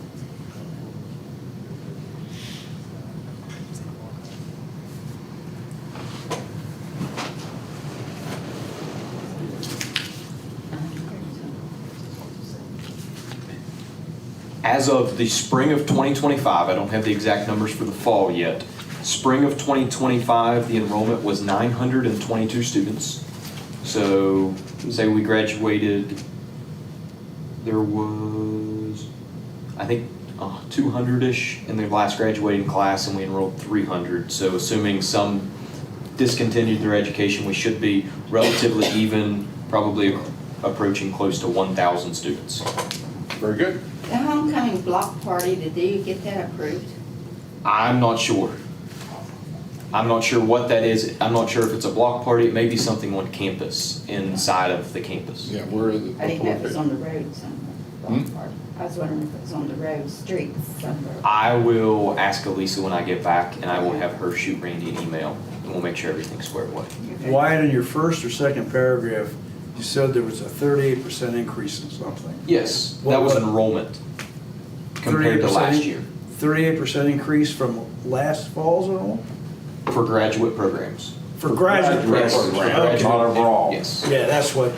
As of the spring of 2025, I don't have the exact numbers for the fall yet. Spring of 2025, the enrollment was 922 students. So, say we graduated, there was, I think, 200-ish in the last graduating class, and we enrolled 300. So, assuming some discontinued their education, we should be relatively even, probably approaching close to 1,000 students. Very good. The homecoming block party, did you get that approved? I'm not sure. I'm not sure what that is. I'm not sure if it's a block party. It may be something on campus, inside of the campus. Yeah, where is it? I didn't know if it was on the road somewhere, block party. I was wondering if it was on the road, streets somewhere. I will ask Elisa when I get back, and I will have her shoot Randy an email, and we'll make sure everything's squared away. Wyatt, in your first or second paragraph, you said there was a 38% increase in something. Yes, that was enrollment compared to last year 38% increase from last fall's enrollment? for graduate programs. For graduate Yes, programs. graduate- Not overall. Yes. Yeah, that's what,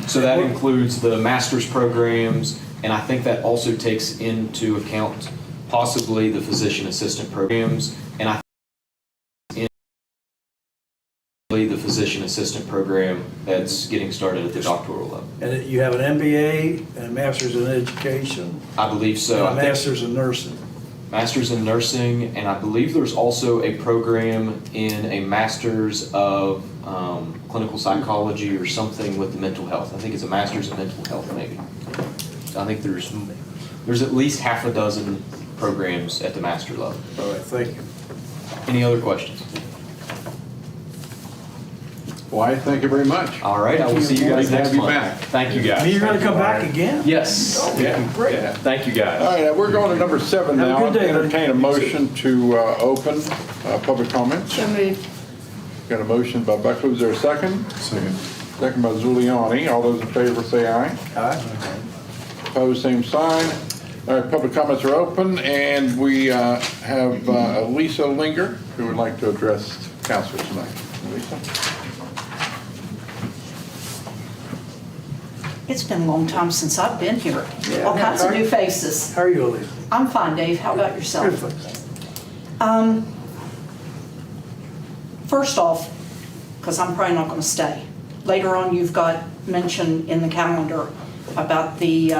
So that includes the master's programs, and I think that also takes into account possibly the physician assistant programs, and I think the physician assistant program that's getting started at the doctoral level. and you have an MBA and a master's in education, I believe so. and a I think master's in nursing. master's in nursing, and I believe there's also a program in a master's of clinical psychology or something with the mental health. I think it's a master's in mental health, maybe. So I think there's at least half a dozen programs at the master level. All right, thank you. Any other questions? Why, thank you very much. All right, I will see you guys Glad to next have you month. back. Thank you, guys. You're gonna come back again? Yes. Yeah, great. Thank you, guys. All right, we're going to number 7 Have a now. good day. Entertain a motion to open public comments. So moved. Got a motion by Buckley, is there a second? Second. Second by Zuliani. All those in favor say aye. Aye. Opposed, same sign. All right, public comments are open, and we have Lisa Linger, who would like to address council tonight. Lisa? It's been a long time since I've been here. Yeah. All kinds of new faces. How are you, Elise? I'm fine, Dave. How about yourself? Good, thanks. First off, because I'm probably not going to stay, later on you've got mention in the calendar about the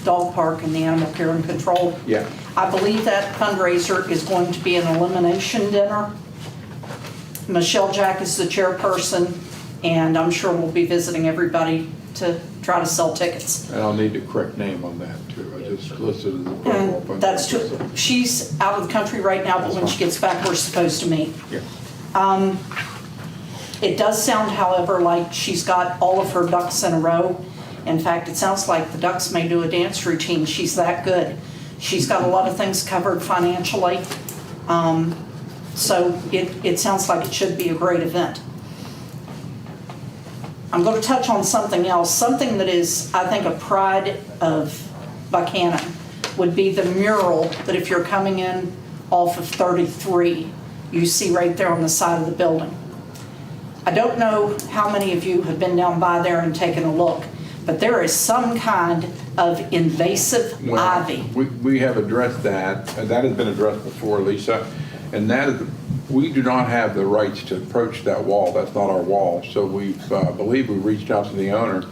dog park and the animal care and control. Yeah. I believe that fundraiser is going to be an elimination dinner. Michelle Jack is the chairperson, and I'm sure we'll be visiting everybody to try to sell tickets. And I'll need the correct name on that, too. I just listed it as a protocol. And that's true. She's out of the country right now, but when she gets back, we're supposed to meet. Yeah. It does sound, however, like she's got all of her ducks in a row. In fact, it sounds like the ducks may do a dance routine. She's that good. She's got a lot of things covered financially. So it sounds like it should be a great event. I'm going to touch on something else, something that is, I think, a pride of Buckhannon would be the mural that if you're coming in off of 33, you see right there on the side of the building. I don't know how many of you have been down by there and taken a look, but there is some kind of invasive Well, ivy. We have addressed that, and that has been addressed before, Lisa, and that is, we do not have the rights to approach that wall. That's not our wall. So we've, believe we reached out to the owner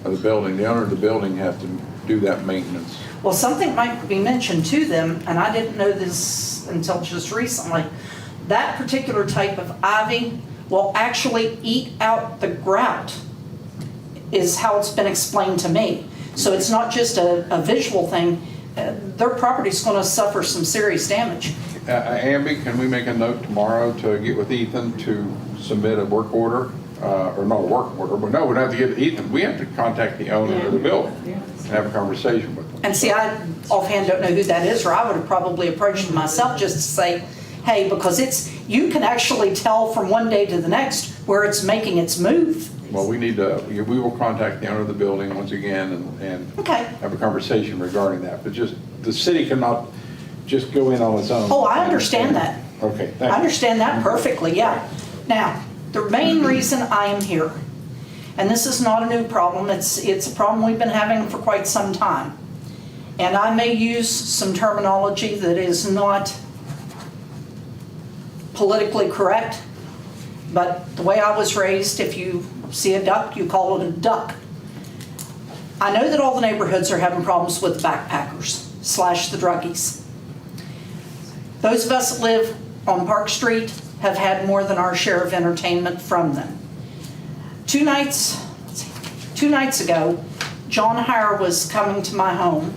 of the building. The owner of the building has to do that maintenance. Well, something might be mentioned to them, and I didn't know this until just recently. That particular type of ivy will actually eat out the grout, is how it's been explained to me. So it's not just a visual thing. Their property's going to suffer some serious damage. Amby, can we make a note tomorrow to get with Ethan to submit a work order? Or not a work order, but no, we don't have to get Ethan. We have to contact the owner of the building and have a conversation with them. And see, I offhand don't know who that is, or I would have probably approached them myself just to say, hey, because you can actually tell from one day to the next where it's making its move. Well, we will contact the owner of the building once again and Okay. have a conversation regarding that. But just, the city cannot just go in on its own. Oh, I understand that. Okay, thank you. I understand that perfectly, yeah. Now, the main reason I am here, and this is not a new problem, it's a problem we've been having for quite some time. And I may use some terminology that is not politically correct, but the way I was raised, if you see a duck, you call it a duck. I know that all the neighborhoods are having problems with the backpackers / the druggies. Those of us that live on Park Street have had more than our share of entertainment from them. Two nights ago, John Hire was coming to my home,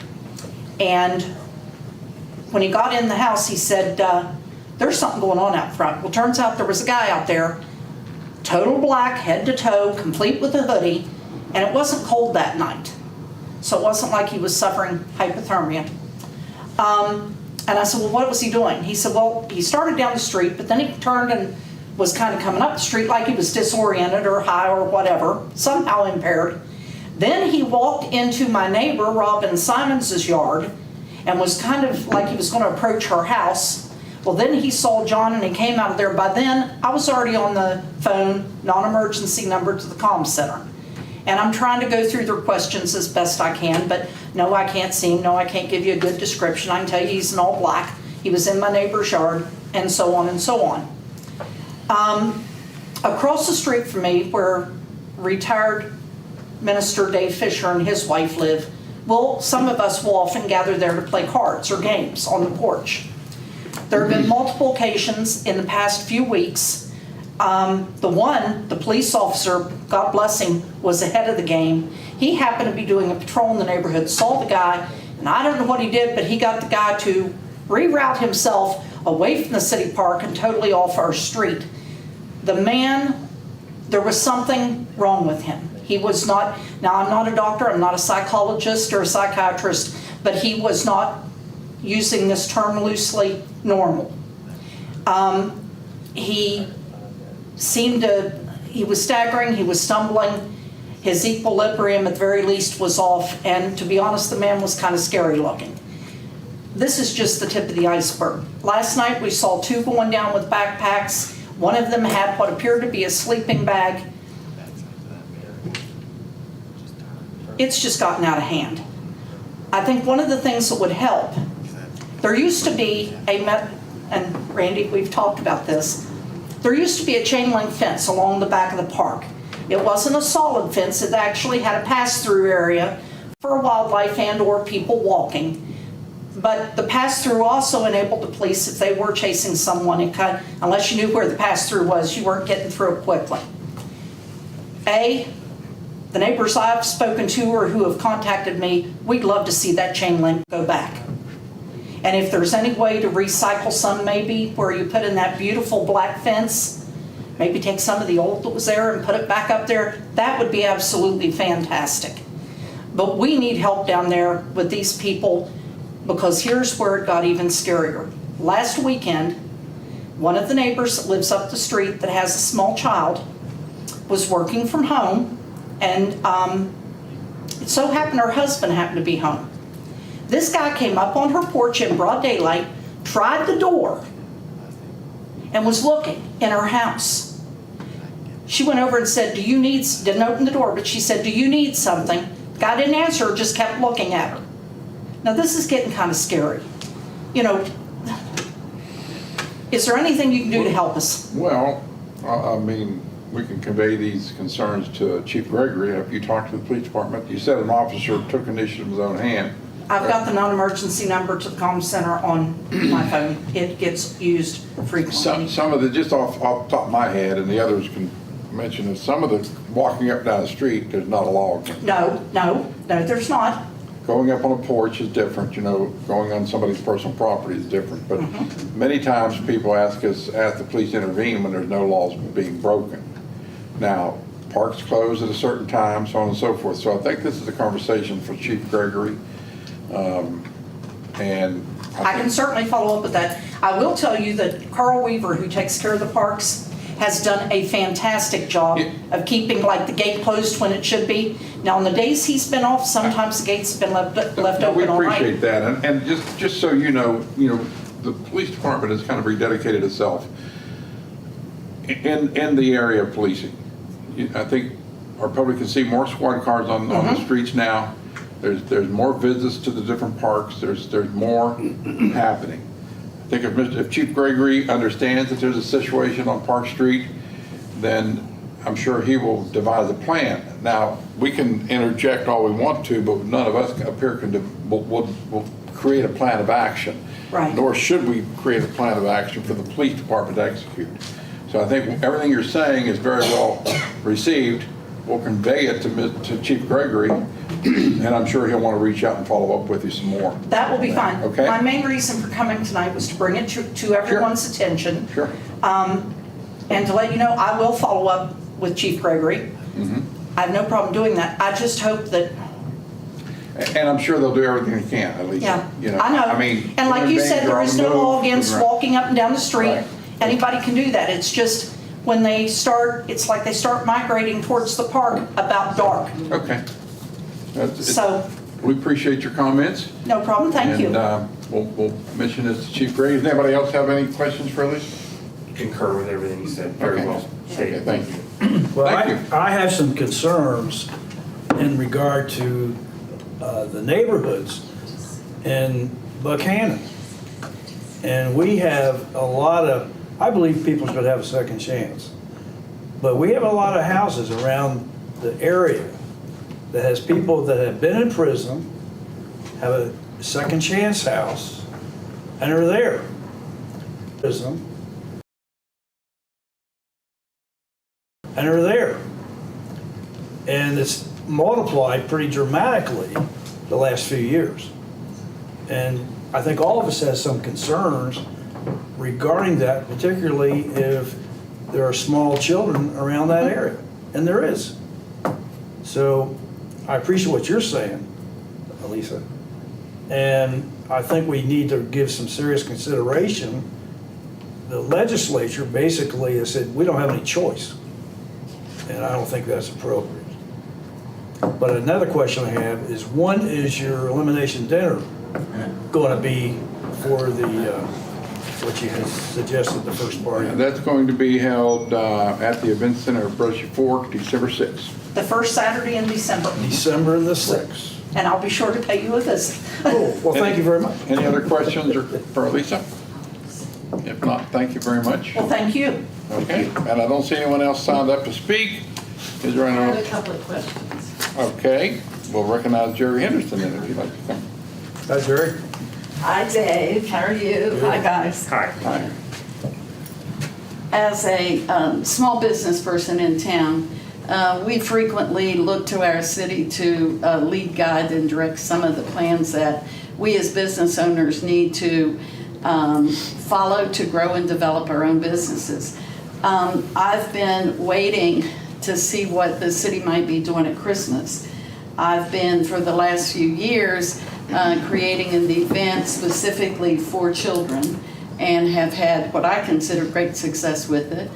and when he got in the house, he said, there's something going on out front. Well, turns out there was a guy out there, total black, head to toe, complete with a hoodie, and it wasn't cold that night. So it wasn't like he was suffering hypothermia. And I said, well, what was he doing? He said, well, he started down the street, but then he turned and was kind of coming up the street like he was disoriented or high or whatever, somehow impaired. Then he walked into my neighbor, Robin Simons's yard, and was kind of like he was going to approach her house. Well, then he saw John and he came out of there. By then, I was already on the phone, non-emergency number to the comm center. And I'm trying to go through their questions as best I can, but no, I can't see him. No, I can't give you a good description. I can tell you he's in all black. He was in my neighbor's yard, and so on and so on. Across the street from me, where retired Minister Dave Fisher and his wife live, well, some of us will often gather there to play cards or games on the porch. There have been multiple occasions in the past few weeks. The police officer, God bless him, was ahead of the game. He happened to be doing a patrol in the neighborhood, saw the guy, and I don't know what he did, but he got the guy to reroute himself away from the city park and totally off our street. The man, there was something wrong with him. He was not, now I'm not a doctor, I'm not a psychologist or a psychiatrist, but he was not, using this term loosely, normal. He was staggering, he was stumbling, his equilibrium at the very least was off, and to be honest, the man was kind of scary looking. This is just the tip of the iceberg. Last night we saw two going down with backpacks. One of them had what appeared to be a sleeping bag. It's just gotten out of hand. I think one of the things that would help, there used to be and Randy, we've talked about this, there used to be a chain link fence along the back of the park. It wasn't a solid fence, it actually had a pass-through area for wildlife and or people walking. But the pass-through also enabled the police, if they were chasing someone, unless you knew where the pass-through was, you weren't getting through it quickly. The neighbors I've spoken to or who have contacted me, we'd love to see that chain link go back. And if there's any way to recycle some maybe, where you put in that beautiful black fence, maybe take some of the old that was there and put it back up there, that would be absolutely fantastic. But we need help down there with these people, because here's where it got even scarier. Last weekend, one of the neighbors that lives up the street that has a small child was working from home, and it so happened her husband happened to be home. This guy came up on her porch in broad daylight, tried the door, and was looking in her house. She went over and said, didn't open the door, but she said, "Do you need something?" The guy didn't answer her, just kept looking at her. Now this is getting kind of scary. You know, is there anything you can do to help us? Well, I mean, we can convey these concerns to Chief Gregory. Have you talked to the police department? You said an officer took initiative in his own hand. I've got the non-emergency number to the comm center on my phone. It gets used frequently. Some of the, just off the top of my head, and the others can mention, is some of the walking up down the street, there's not a log. No, there's not. Going up on a porch is different, you know, going on somebody's personal property is different. But many times people ask the police to intervene when there's no laws being broken. Now, parks close at a certain time, so on and so forth. So I think this is a conversation for Chief Gregory. And I can certainly follow up with that. I will tell you that Carl Weaver, who takes care of the parks, has done a fantastic job of keeping like the gate closed when it should be. Now, on the days he's been off, sometimes the gates have been left open all night. We appreciate that, and just so you know, the police department has kind of rededicated itself in the area of policing. I think our public can see more squad cars on the streets now. There's more visits to the different parks. There's more happening. I think if Chief Gregory understands that there's a situation on Park Street, then I'm sure he will devise a plan. Now, we can interject all we want to, but none of us up here will create a plan of action. Right. Nor should we create a plan of action for the police department to execute. So I think everything you're saying is very well received. We'll convey it to Chief Gregory, and I'm sure he'll want to reach out and follow up with you some more. That will be fine. Okay. My main reason for coming tonight was to bring it to everyone's attention. Sure. And to let you know, I will follow up with Chief Gregory. I have no problem doing that. I just hope that. And I'm sure they'll do everything they can, at least. Yeah, I know. I mean, and like you said, there is no law against walking up and down the street. Right. Anybody can do that. It's just when they start, it's like they start migrating towards the park about dark. Okay. So. We appreciate your comments. No problem. Thank you. And we'll mention this to Chief Gregory. Does anybody else have any questions for Elise? Concur with everything you said. Very well stated. Okay, thank you. Well, Thank you. I have some concerns in regard to the neighborhoods in Buckhannon. And we have a lot of, I believe people should have a second chance. But we have a lot of houses around the area that has people that have been in prison, have a second chance house, and are there. and are there. And it's multiplied pretty dramatically the last few years. And I think all of us have some concerns regarding that, particularly if there are small children around that area, and there is. So I appreciate what you're saying, Elisa. And I think we need to give some serious consideration. The legislature basically has said, we don't have any choice. And I don't think that's appropriate. But another question I have is, when is your elimination dinner going to be for the, what you had suggested, the first party? That's going to be held at the Event Center of Brushy Fork, December 6th. The first Saturday in December. December the 6th. And I'll be sure to pay you a visit. Cool. Well, thank you very much. Any other questions for Lisa? If not, thank you very much. Well, thank you. Okay, and I don't see anyone else signed up to speak. Is there I have any? a couple of questions. Okay, we'll recognize Jerry Henderson then if you'd like to come. Hi, Jerry. Hi, Dave. How are you? Hi, guys. Hi. As a small business person in town, we frequently look to our city to lead, guide, and direct some of the plans that we as business owners need to follow to grow and develop our own businesses. I've been waiting to see what the city might be doing at Christmas. I've been, for the last few years, creating an event specifically for children and have had what I consider great success with it.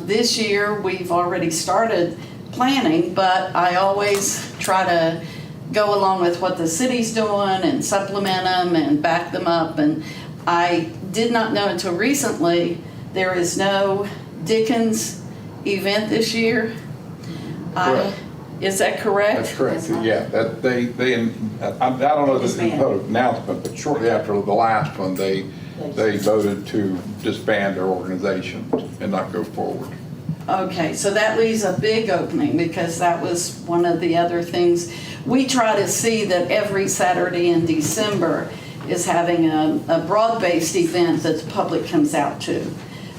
This year, we've already started planning, but I always try to go along with what the city's doing and supplement them and back them up. And I did not know until recently, there is no Dickens event this year. Correct. Is that correct? That's correct, yeah, that I don't know if this is a public announcement, but shortly after the last one, they voted to disband their organization and not go forward. Okay, so that leaves a big opening, because that was one of the other things. We try to see that every Saturday in December is having a broad-based event that the public comes out to,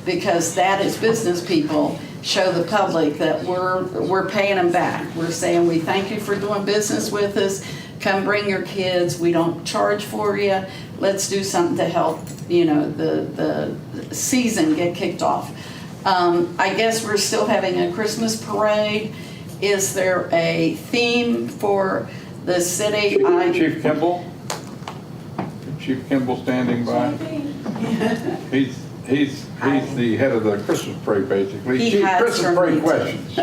because that, as business people, show the public that we're paying them back. We're saying, we thank you for doing business with us. Come bring your kids. We don't charge for you. Let's do something to help, the season get kicked off. I guess we're still having a Christmas parade. Is there a theme for the city? Chief Kimball standing by. He's the head of the Christmas parade, basically. He has Christmas for parade me, questions.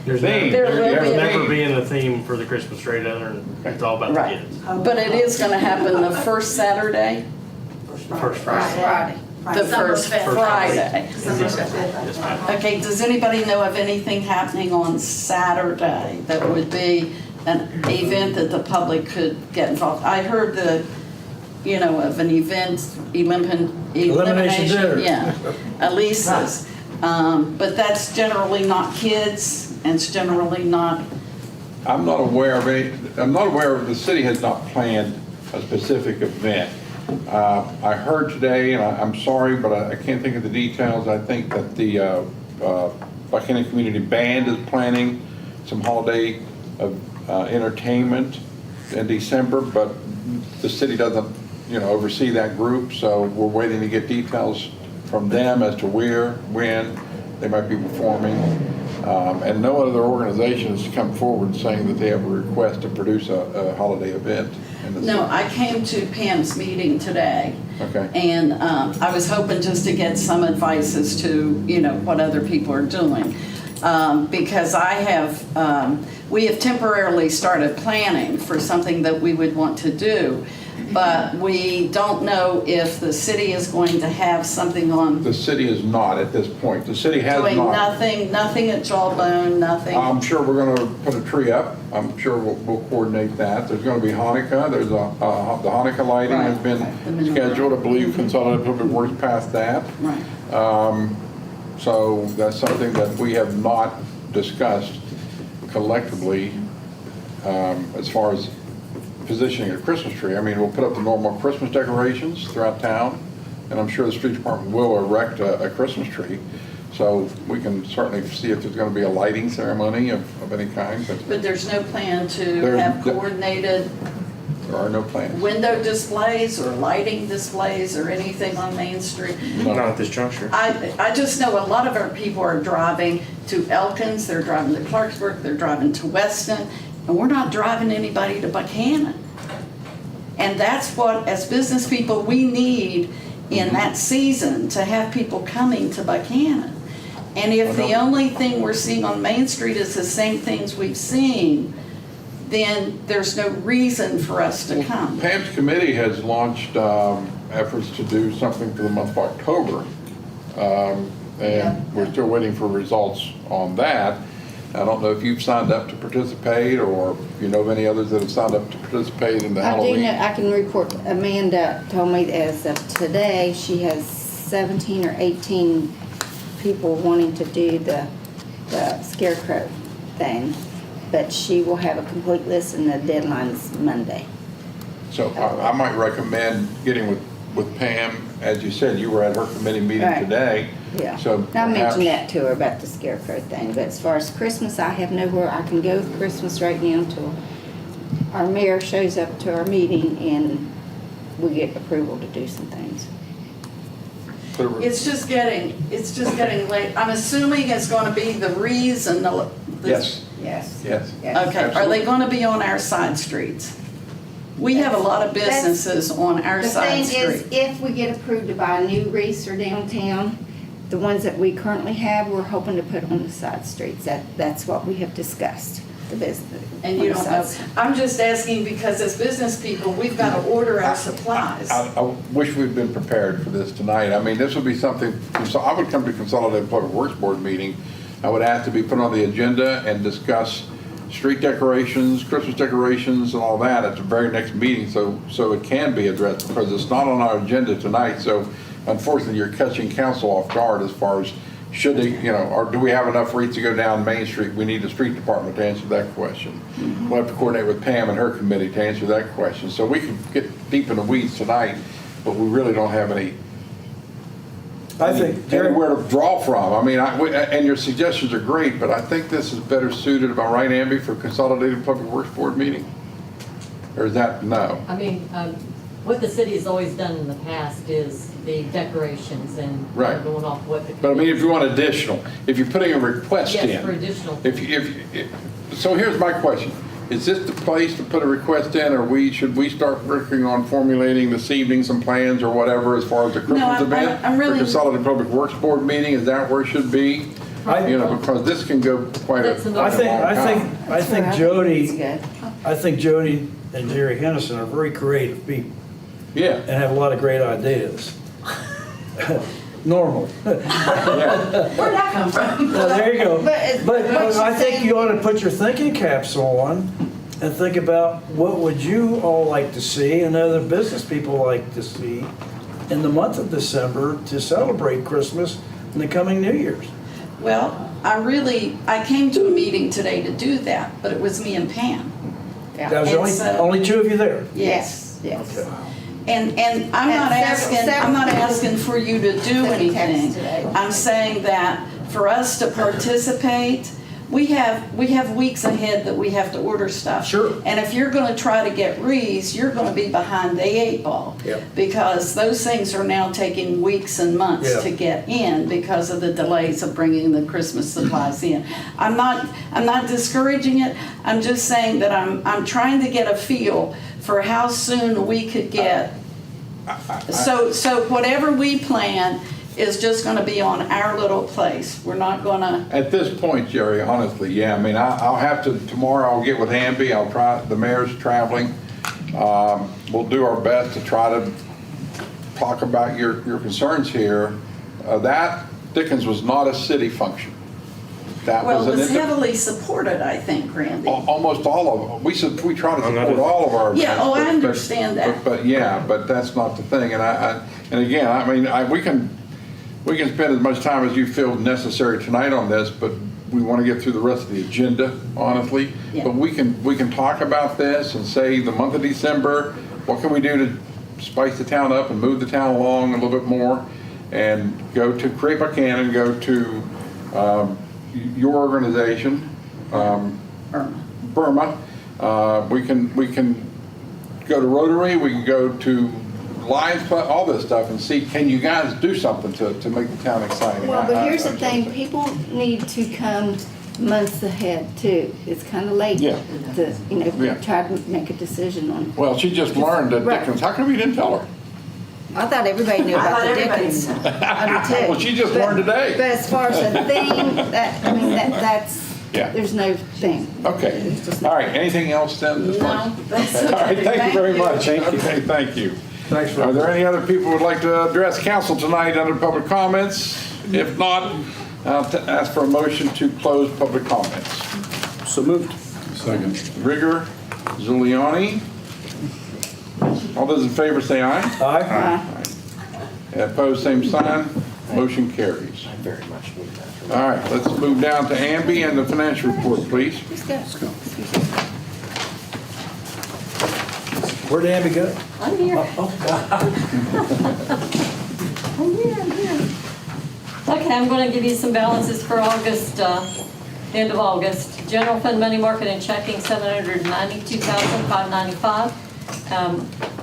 There's Theme. There will never, be a never theme. being a theme for the Christmas trade other than it's all about the Right. kids. But it is going to happen the first Saturday, First Friday. the first Friday. Yes, ma'am. Okay, does anybody know of anything happening on Saturday that would be an event that the public could get involved? I heard of an event, elimination, dinner. yeah, Elisa's. But that's generally not kids, and it's generally not, I'm not aware of the city has not planned a specific event. I heard today, and I'm sorry, but I can't think of the details. I think that the Buckhannon Community Band is planning some holiday entertainment in December, but the city doesn't, oversee that group, so we're waiting to get details from them as to where, when they might be performing. And no other organization has come forward saying that they have a request to produce a holiday event in the city. no, I came to Pam's meeting today. Okay. And I was hoping just to get some advice as to, what other people are doing. Because we have temporarily started planning for something that we would want to do, but we don't know if the city is going to have something on, The city is not at this point. The city has doing not. nothing at Jawbone, nothing. I'm sure we're going to put a tree up. I'm sure we'll coordinate that. There's going to be Hanukkah. There's the Hanukkah lighting has been scheduled. I believe Consolidated Public Works passed that. Right. So that's something that we have not discussed collectively as far as positioning a Christmas tree. I mean, we'll put up the normal Christmas decorations throughout town, and I'm sure the street department will erect a Christmas tree. So we can certainly see if there's going to be a lighting ceremony of any kind, But there's no plan to There- have coordinated there are no plans. window displays or lighting displays or anything on Main Street? No. Not at this juncture. I just know a lot of our people are driving to Elkins, they're driving to Clarksburg, they're driving to Weston, and we're not driving anybody to Buckhannon. And that's what, as business people, we need in that season, to have people coming to Buckhannon. And if the only thing we're seeing on Main Street is the same things we've seen, then there's no reason for us to come. Pam's committee has launched efforts to do something for the month of October. And we're still waiting for results on that. I don't know if you've signed up to participate, or if you know of any others that have signed up to participate in the I do Halloween. know, I can report, Amanda told me that as of today, she has 17 or 18 people wanting to do the scarecrow thing, but she will have a complete list and the deadline's Monday. So I might recommend getting with Pam. As you said, you were at her committee meeting Right. today. Yeah. So I mentioned perhaps- that to her about the scarecrow thing, but as far as Christmas, I have nowhere I can go with Christmas right now until our mayor shows up to our meeting and we get approval to do some things. It's just getting late. I'm assuming it's gonna be the reason Yes, Yes. yes. Okay, are they gonna be on our side streets? We have a lot of businesses on our The side thing is, street. if we get approved to buy a new Reeser downtown, the ones that we currently have, we're hoping to put on the side streets. That's what we have discussed, the business. And you don't know. I'm just asking because as business people, we've gotta order our supplies. I wish we'd been prepared for this tonight. I mean, this would be something, so I would come to Consolidated Public Works Board meeting. I would ask to be put on the agenda and discuss street decorations, Christmas decorations, and all that at the very next meeting, so it can be addressed, because it's not on our agenda tonight. So unfortunately, you're catching council off guard as far as should they, or do we have enough wreaths to go down Main Street? We need the street department to answer that question. We'll have to coordinate with Pam and her committee to answer that question. So we can get deep in the weeds tonight, but we really don't have I think, Jerry, anywhere to draw from. I mean, and your suggestions are great, but I think this is better suited, am I right, Amby, for Consolidated Public Works Board meeting? Or is that no? I mean, what the city has always done in the past is the decorations and Right. going off what the. But I mean, if you want additional, if you're putting a request in. Yes, for additional. So here's my question. Is this the place to put a request in, or should we start working on formulating this evening some plans or whatever as far as the Christmas event? I'm really- For Consolidated Public Works Board meeting, is that where it should be? Because this can go quite a That's long another- time. I think It's Jody, good. I think Jody and Jerry Hennison are very creative people Yeah, and have a lot of great ideas. Normally. yeah. Where'd that come from? Well, there you go. But But what I you're think saying- you ought to put your thinking caps on and think about what would you all like to see and other business people like to see in the month of December to celebrate Christmas and the coming New Year's. Well, I came to a meeting today to do that, but it was me and Pam. That was And so- only two of you there. Yes, yes. Okay. And I'm not several asking for you to do Sent me texts anything. today. I'm saying that for us to participate, we have weeks ahead that we have to order stuff. Sure. And if you're gonna try to get wreaths, you're gonna be behind the eight ball. Yep. Because those things are now taking weeks and months Yeah. to get in because of the delays of bringing the Christmas supplies in. I'm not discouraging it, I'm just saying that I'm trying to get a feel for how soon we could get. So whatever we plan is just gonna be on our little place. We're not gonna, At this point, Jerry, honestly, yeah, I mean, I'll have to, tomorrow I'll get with Amby, I'll try, the mayor's traveling. We'll do our best to try to talk about your concerns here. That Dickens was not a city function. That well, was it an was indi- heavily supported, I think, Randy. Almost all of them. We try to support all of our events. Yeah, oh, I but- understand that. But yeah, but that's not the thing. And again, I mean, we can spend as much time as you feel necessary tonight on this, but we want to get through the rest of the agenda, honestly. Yeah. But we can talk about this and say the month of December, what can we do spice the town up and move the town along a little bit more, and go to Create Buckhannon, go to your organization, Burma. We can go to Rotary, we can go to Lions Club, all this stuff, and see, can you guys do something to make the town exciting? Well, but here's the thing, people need to come months ahead too. It's kind of late Yeah. to, Yeah. try to make a decision on. Well, she just learned that Right. Dickens, how come you didn't tell her? I thought everybody knew about the Dickens. I do too. Well, she just learned today. But as far as a thing, that's, Yeah. there's no thing. Okay, It's just all right, anything else then? No, that's All right, okay. thank you very much. Thank you. Okay, thank you. Thanks for. Are there any other people who would like to address council tonight under public comments? If not, I'll ask for a motion to close public comments. So moved. Second. Rigger, Zuliani. All those in favor say aye. Aye. Opposed, same sign. Motion carries. I very much need that. All right, let's move down to Amby and the financial report, please. Let's go. Where'd Abby go? I'm here. I'm here. Okay, I'm going to give you some balances for August, the end of August. General fund money market and checking, $792,595.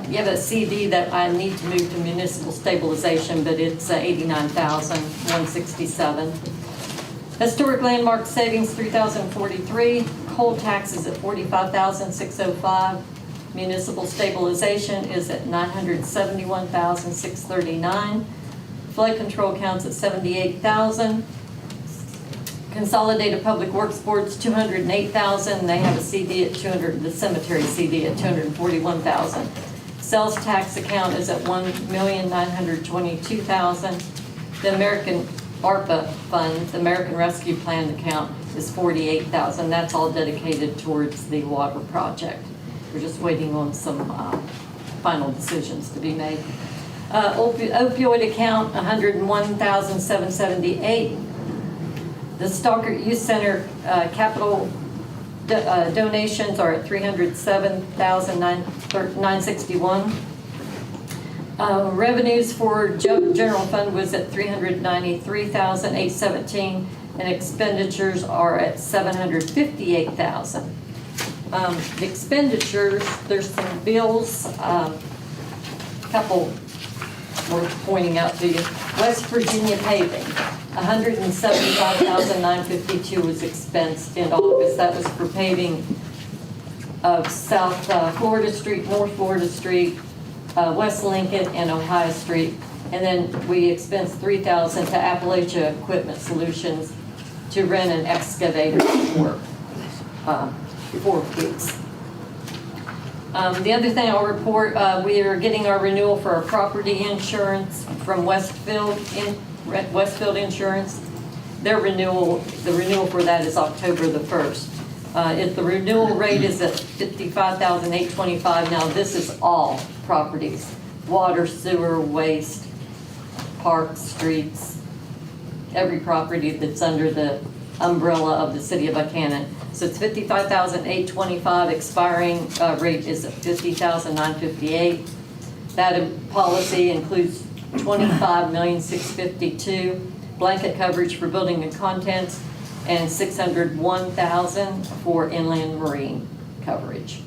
You have a CD that I need to move to municipal stabilization, but it's $89,167. Historic landmark savings, $3,043. Coal taxes at $45,605. Municipal stabilization is at $971,639. Flood control accounts at $78,000. Consolidated Public Works Board's $208,000. They have a CD at the cemetery CD at $241,000. Sales tax account is at $1,922,000. The American ARPA fund, the American Rescue Plan account is $48,000. That's all dedicated towards the water project. We're just waiting on some final decisions to be made. Opioid account, $101,778. The Stockert Youth Center capital donations are at $307,961. Revenues for general fund was at $393,817, and expenditures are at $758,000. The expenditures, there's some bills, couple worth pointing out to you. West Virginia paving, $175,952 was expensed in August. That was for paving of South Florida Street, North Florida Street, West Lincoln, and Ohio Street. And then we expensed $3,000 to Appalachia Equipment Solutions to rent an excavator for 4 weeks. The other thing I'll report, we are getting our renewal for our property insurance from Westfield Insurance. Their renewal, the renewal for that is October the 1st. If the renewal rate is at $55,825, now this is all properties, water, sewer, waste, parks, streets, every property that's under the umbrella of the city of Buckhannon. So it's $55,825, expiring rate is $50,958. That policy includes $25,652,000, blanket coverage for building and contents, and $601,000 for inland marine coverage.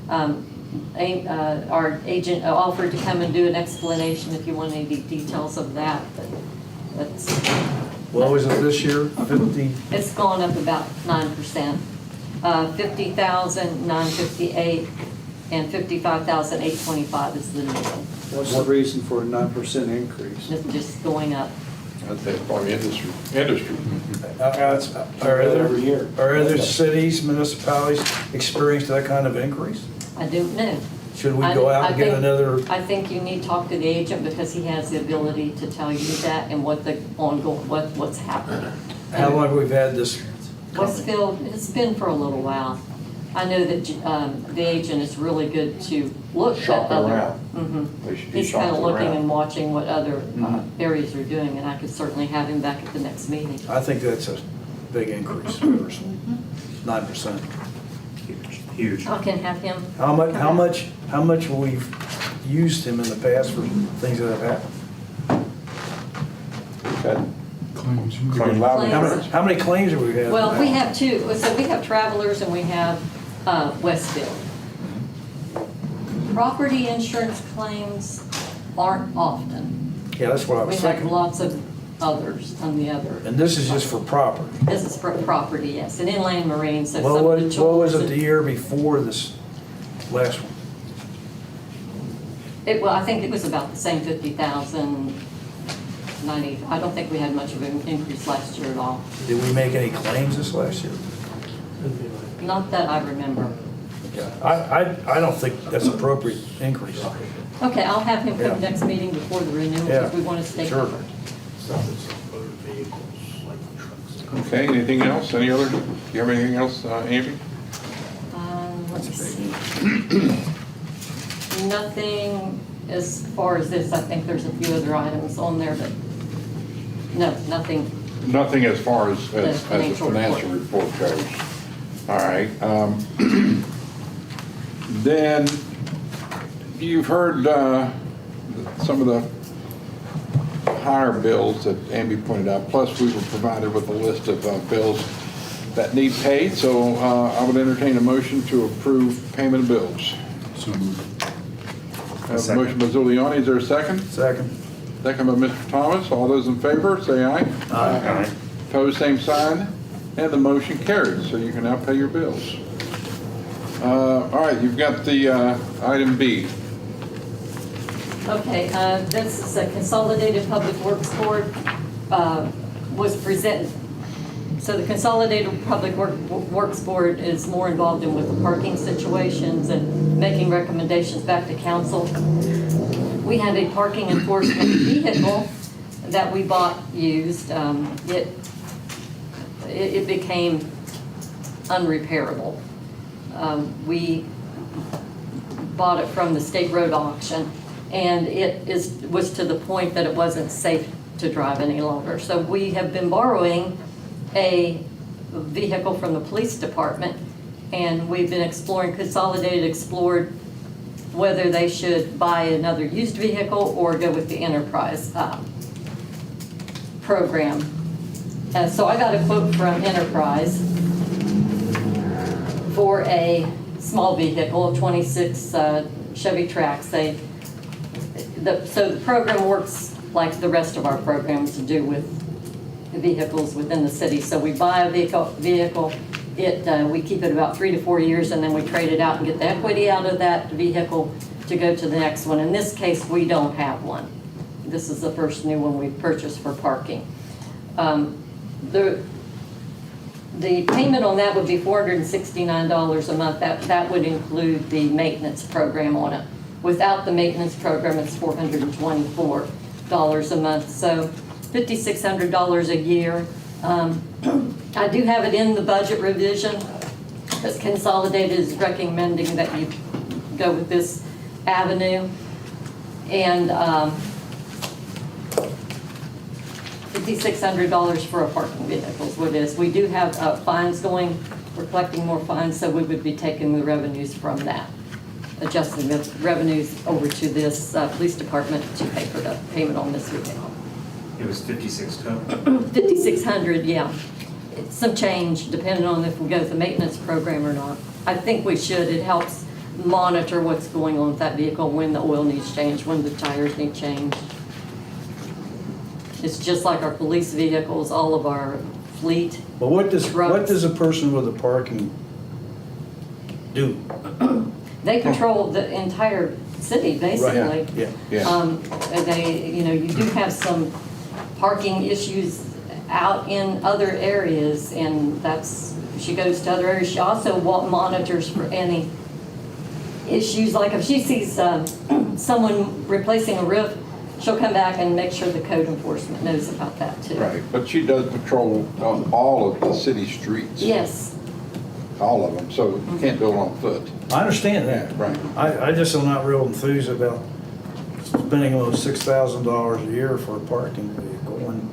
Our agent offered to come and do an explanation if you want any details of that, but that's. What was it this year? 50? It's gone up about 9%. 50,958 and 55,825 is the new one. What's the reason for a 9% increase? It's just going up. I'd say it's probably industry. Are other cities, municipalities experienced that kind of increase? I don't know. Should we go out and get another? I think you need to talk to the agent because he has the ability to tell you that and what the ongoing, what's happening. How long we've had this? Westfield, it's been for a little while. I know that the agent is really good to look Shop at other. around. Mhm. They should be He's kind of shopping looking around. and watching what other areas are doing, and I could certainly have him back at the next meeting. I think that's a big increase, personally. 9%. Huge. I can have him. How much we've used him in the past for things that have happened. We've had Claims. claim loud How and many, how many claims have we had? Well, we have two, so we have Travelers and we have Westfield. Property insurance claims aren't often. Yeah, that's what I We was have thinking. lots of others on the other. And this is just for property. This is for property, yes, and inland marine, so Well, some what of the what was tools it the and- year before this last one? Well, I think it was about the same 50,000, 90, I don't think we had much of an increase last year at all. Did we make any claims this last year? Not that I remember. I don't think that's appropriate increase. Okay, I'll have him Yeah. come next meeting before the renewal Yeah, if we want to stay sure. covered. Okay, anything else? Any other, do you have anything else, Andy? Let's see. Nothing as far as this, I think there's a few other items on there, but no, nothing. Nothing as far as the financial financial report goes. All right. Then, you've heard some of the higher bills that Amy pointed out, plus we were provided with a list of bills that need paid, so I would entertain a motion to approve payment of bills. So moved. I have a motion by Zuliani, is there a second? Second. Second by Mr. Thomas, all those in favor, say aye. Aye. Opposed, same sign, and the motion carries, so you can now pay your bills. All right, you've got the item B. Okay, this is a Consolidated Public Works Board was presented. So the Consolidated Public Works Board is more involved in with the parking situations and making recommendations back to council. We have a parking enforcement vehicle that we bought used. It became unrepairable. We bought it from the state road auction, and was to the point that it wasn't safe to drive any longer. So we have been borrowing a vehicle from the police department, and we've been Consolidated explored whether they should buy another used vehicle or go with the enterprise program. So I got a quote from Enterprise for a small vehicle, a 26 Chevy Trax. So the program works like the rest of our programs do with vehicles within the city. So we buy a vehicle, we keep it about 3 to 4 years, and then we trade it out and get the equity out of that vehicle to go to the next one. In this case, we don't have one. This is the first new one we've purchased for parking. The payment on that would be $469 a month. That would include the maintenance program on it. Without the maintenance program, it's $424 a month. So $5,600 a year. I do have it in the budget revision, because Consolidated is recommending that you go with this avenue. And $5,600 for a parking vehicle is what it is. We do have fines going, we're collecting more fines, so we would be taking the revenues from that, adjusting the revenues over to this police department to pay for the payment on this vehicle. It was 56 total. 5,600, yeah. It's some change depending on if we go with the maintenance program or not. I think we should. It helps monitor what's going on with that vehicle, when the oil needs changed, when the tires need changed. It's just like our police vehicles, all of our fleet. But what does trucks. a person with a parking do? They control the entire city, basically. Yeah. You do have some parking issues out in other areas, and she goes to other areas. She also monitors for any issues, like if she sees someone replacing a roof, she'll come back and make sure the code enforcement knows about that too. Right, but she does patrol on all of the city streets. Yes. All of them, so you can't do it on foot. I understand that. Right. I just am not real enthused about spending almost $6,000 a year for a parking vehicle, and,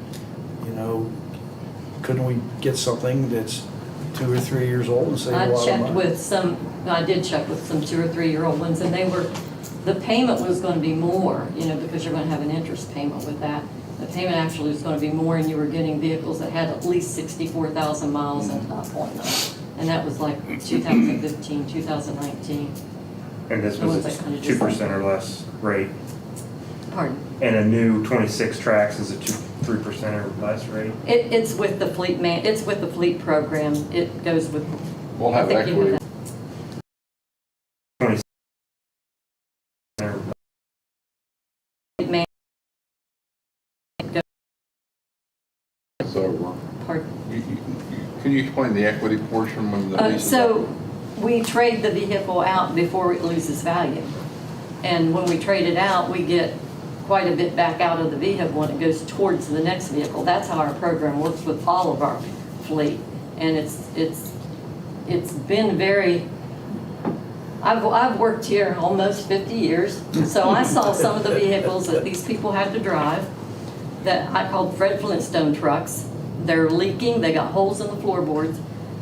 couldn't we get something that's 2 or 3 years old and save a lot of money? I did check with some 2 or 3 year old ones, and they were the payment was going to be more, because you're going to have an interest payment with that. The payment actually was going to be more, and you were getting vehicles that had at least 64,000 miles and up on them. And that was like 2015, 2019. And this So was it's a like kind of 2% or less rate. Pardon? And a new 26 tracks is a 3% or less rate. It's with the fleet it's with the fleet program. It goes with. We'll have I think you equity. that. 26 Man- So, Pardon? can you explain the equity portion when the lease is So up? we trade the vehicle out before it loses value. And when we trade it out, we get quite a bit back out of the vehicle and it goes towards the next vehicle. That's how our program works with all of our fleet. And it's been very, I've worked here almost 50 years. So I saw some of the vehicles that these people had to drive that I called Fred Flintstone trucks. They're leaking, they got holes in the floorboards.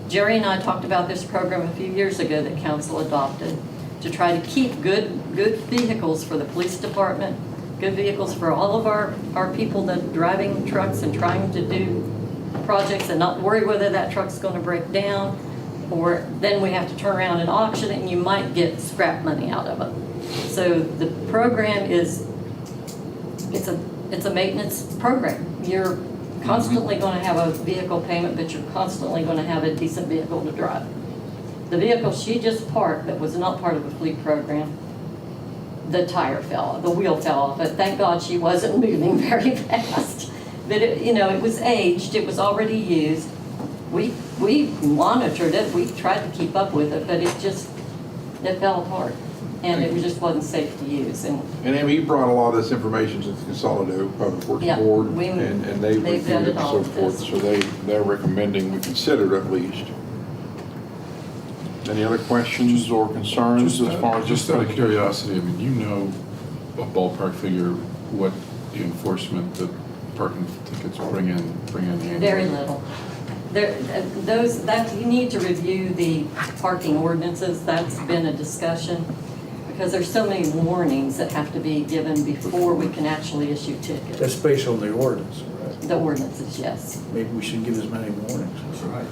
Jerry and I talked about this program a few years ago that council adopted to try to keep good vehicles for the police department, good vehicles for all of our people that are driving trucks and trying to do projects and not worry whether that truck's going to break down, or then we have to turn around and auction it and you might get scrap money out of it. So the program is, it's a maintenance program. You're constantly going to have a vehicle payment, but you're constantly going to have a decent vehicle to drive. The vehicle she just parked that was not part of the fleet program, the wheel fell off, but thank God she wasn't moving very fast. But it was aged, it was already used. We monitored it, we tried to keep up with it, but it fell apart. And it just wasn't safe to use. And Amy, you brought a lot of this information to the Consolidated Public Works Yeah, Board, we- and they've they've reviewed it vetted and all so of forth, this. so they're recommending we consider it at least. Any other questions or concerns as far as Just out of curiosity, I mean, you know a ballpark figure what the enforcement that parking tickets bring in annually? very little. You need to review the parking ordinances. That's been a discussion because there's so many warnings that have to be given before we can actually issue tickets. That's based on the ordinance, right? The ordinances, yes. Maybe we should give as many warnings. Right.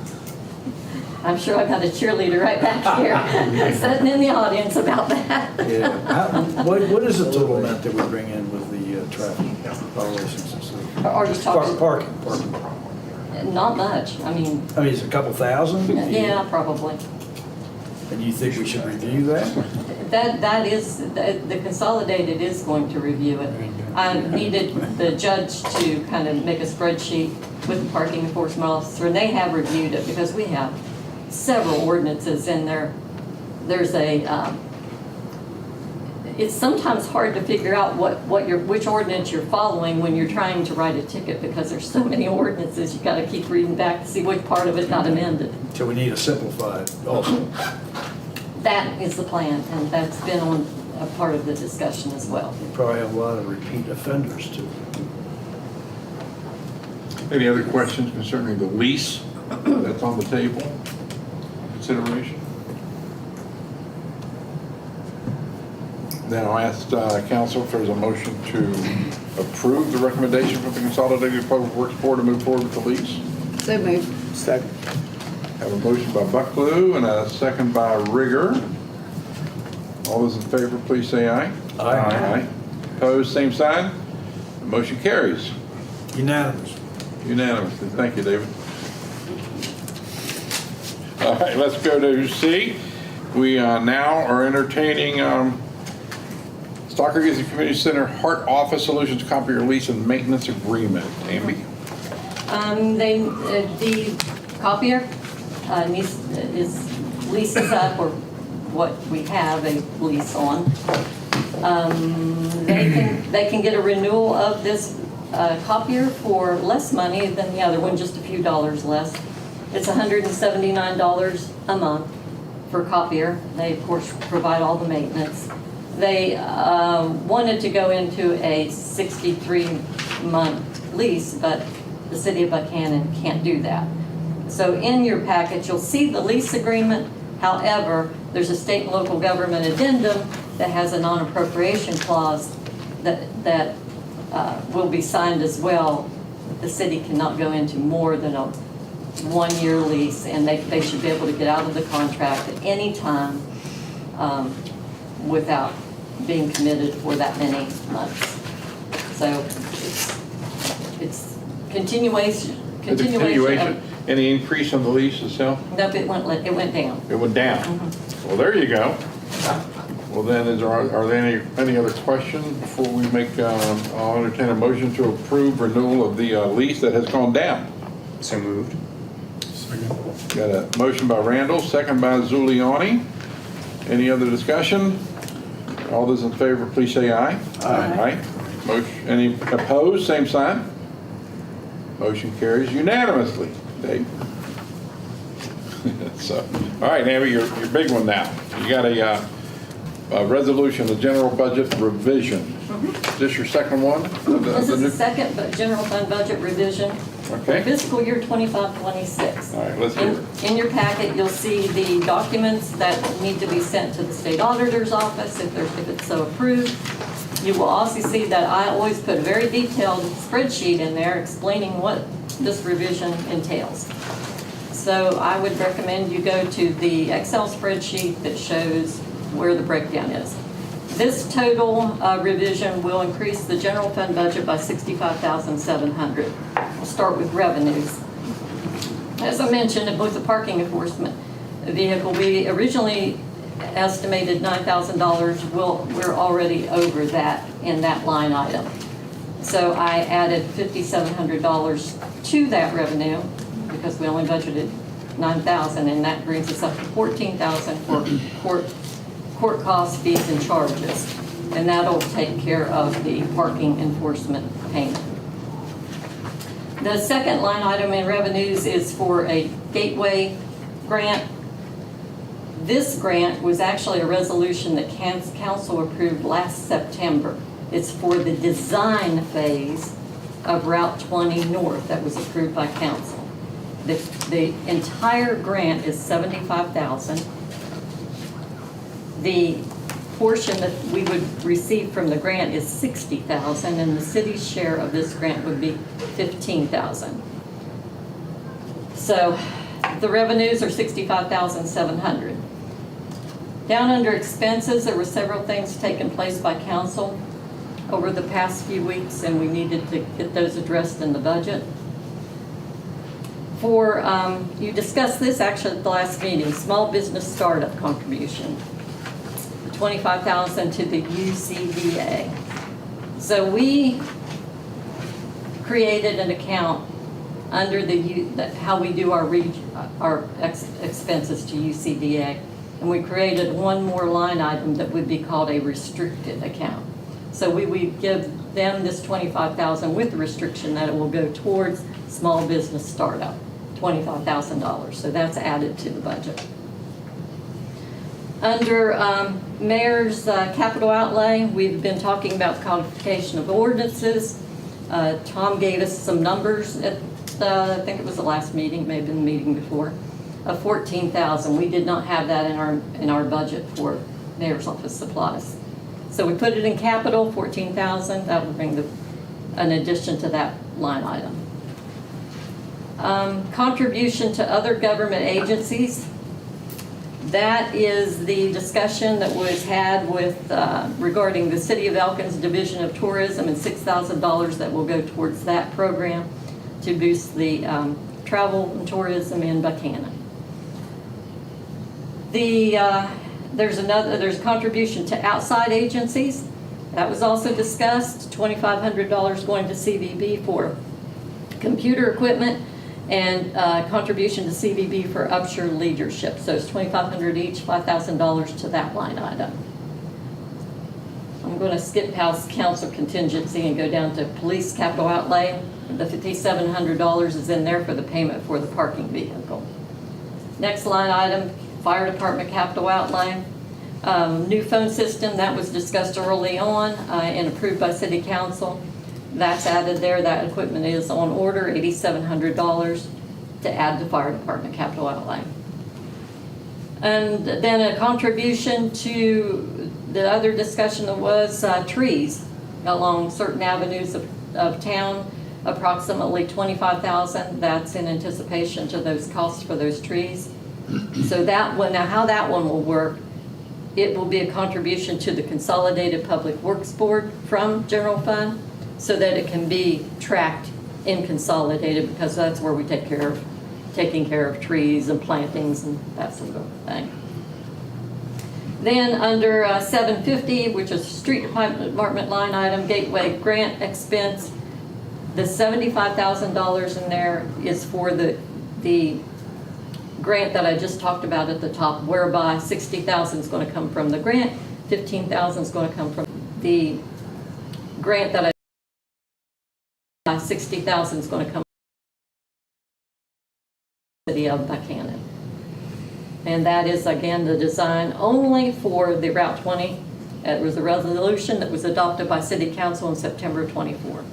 I'm sure I've got a cheerleader right back here sitting in the audience about that. Yeah. What is the total amount that we bring in with the traffic violations and stuff? Are you talking? Parking. Not much. I mean, it's a couple thousand? yeah, probably. And you think we should review that? That is, the Consolidated is going to review it. I needed the judge to kind of make a spreadsheet with the parking enforcement officer, and they have reviewed it because we have several ordinances in there. There's it's sometimes hard to figure out which ordinance you're following when you're trying to write a ticket because there's so many ordinances. You got to keep reading back to see which part of it got amended. So we need a simplified also. That is the plan, and that's been on a part of the discussion as well. We probably have a lot of repeat offenders too. Any other questions concerning the lease that's on the table? Consideration? Then I'll ask council if there's a motion to approve the recommendation from the Consolidated Public Works Board to move forward with the lease. So moved. Second. Have a motion by Bucklew and a second by Rigger. All those in favor, please say aye. Aye. Opposed, same sign. The motion carries Unanimous. unanimously. Thank you, David. All right, let's go to C. We now are entertaining Stocker Gizzy Community Center Hart Office Solutions copier lease and maintenance agreement. Amy? The copier leases up, or what we have a lease on. They can get a renewal of this copier for less money than the other one, just a few dollars less. It's $179 a month for copier. They, of course, provide all the maintenance. They wanted to go into a 63-month lease, but the city of Buckhannon can't do that. So in your packet, you'll see the lease agreement, However, there's a state and local government addendum that has a non-appropriation clause that will be signed as well. The city cannot go into more than a one-year lease, and they should be able to get out of the contract at any time without being committed for that many months. So it's continuation. The continuation, any increase on the lease itself? Nope, it went down. It went down. Well, there you go. Well, then, are there any other questions before we make, I'll entertain a motion to approve renewal of the lease that has gone down. So moved. Got a motion by Randall, second by Zuliani. Any other discussion? All those in favor, please say aye. Aye. Motion, any opposed, same sign. Motion carries unanimously. Dave. So, all right, Amber, your big one now. You got a resolution, the general budget revision. Is this your second one? This is the second general fund budget revision. Okay. Fiscal year 25-26. All right, let's hear it. In your packet, you'll see the documents that need to be sent to the state auditor's office if it's so approved. You will also see that I always put a very detailed spreadsheet in there explaining what this revision entails. So I would recommend you go to the Excel spreadsheet that shows where the breakdown is. This total revision will increase the general fund budget by $65,700. We'll start with revenues. As I mentioned, with the parking enforcement vehicle, we originally estimated $9,000. We're already over that in that line item. So I added $5,700 to that revenue because we only budgeted $9,000, and that brings us up to $14,000 for court costs, fees, and charges. And that'll take care of the parking enforcement payment. The second line item in revenues is for a gateway grant. This grant was actually a resolution that council approved last September. It's for the design phase of Route 20 North that was approved by council. The entire grant is $75,000. The portion that we would receive from the grant is $60,000, and the city's share of this grant would be $15,000. So the revenues are $65,700. Down under expenses, there were several things taking place by council over the past few weeks, and we needed to get those addressed in the budget. You discussed this actually at the last meeting, small business startup contribution, $25,000 to the UCDA. So we created an account under how we do our expenses to UCDA, and we created one more line item that would be called a restricted account. So we would give them this $25,000 with the restriction that it will go towards small business startup, $25,000. So that's added to the budget. Under Mayor's capital outlay, we've been talking about codification of ordinances. Tom gave us some numbers at I think it was the last meeting, maybe the meeting before, of $14,000. We did not have that in our budget for Mayor's office supplies. So we put it in capital, $14,000. That would bring an addition to that line item. Contribution to other government agencies. That is the discussion that was had with regarding the City of Elkin's Division of Tourism, and $6,000 that will go towards that program to boost the travel and tourism in Buckhannon. There's a contribution to outside agencies. That was also discussed, $2,500 going to CVB for computer equipment, and contribution to CVB for Upshur leadership. So it's $2,500 each, $5,000 to that line item. I'm going to skip past council contingency and go down to police capital outlay. The $5,700 is in there for the payment for the parking vehicle. Next line item, fire department capital outlay. New phone system, that was discussed early on and approved by city council. That's added there. That equipment is on order, $8,700 to add to fire department capital outlay. And then a contribution to the other discussion that was trees along certain avenues of town, approximately 25,000. That's in anticipation to those costs for those trees. So that one, now how that one will work, it will be a contribution to the Consolidated Public Works Board from general fund so that it can be tracked in consolidated, because that's where we taking care of trees and plantings and that sort of thing. Then under 750, which is street department line item, gateway grant expense, the $75,000 in there is for the grant that I just talked about at the top, whereby $60,000 is going to come from the grant, $15,000 is going to come from the grant that $60,000 is going to come from the city of Buckhannon. And that is, again, the design only for the Route 20. It was a resolution that was adopted by City Council in September 24.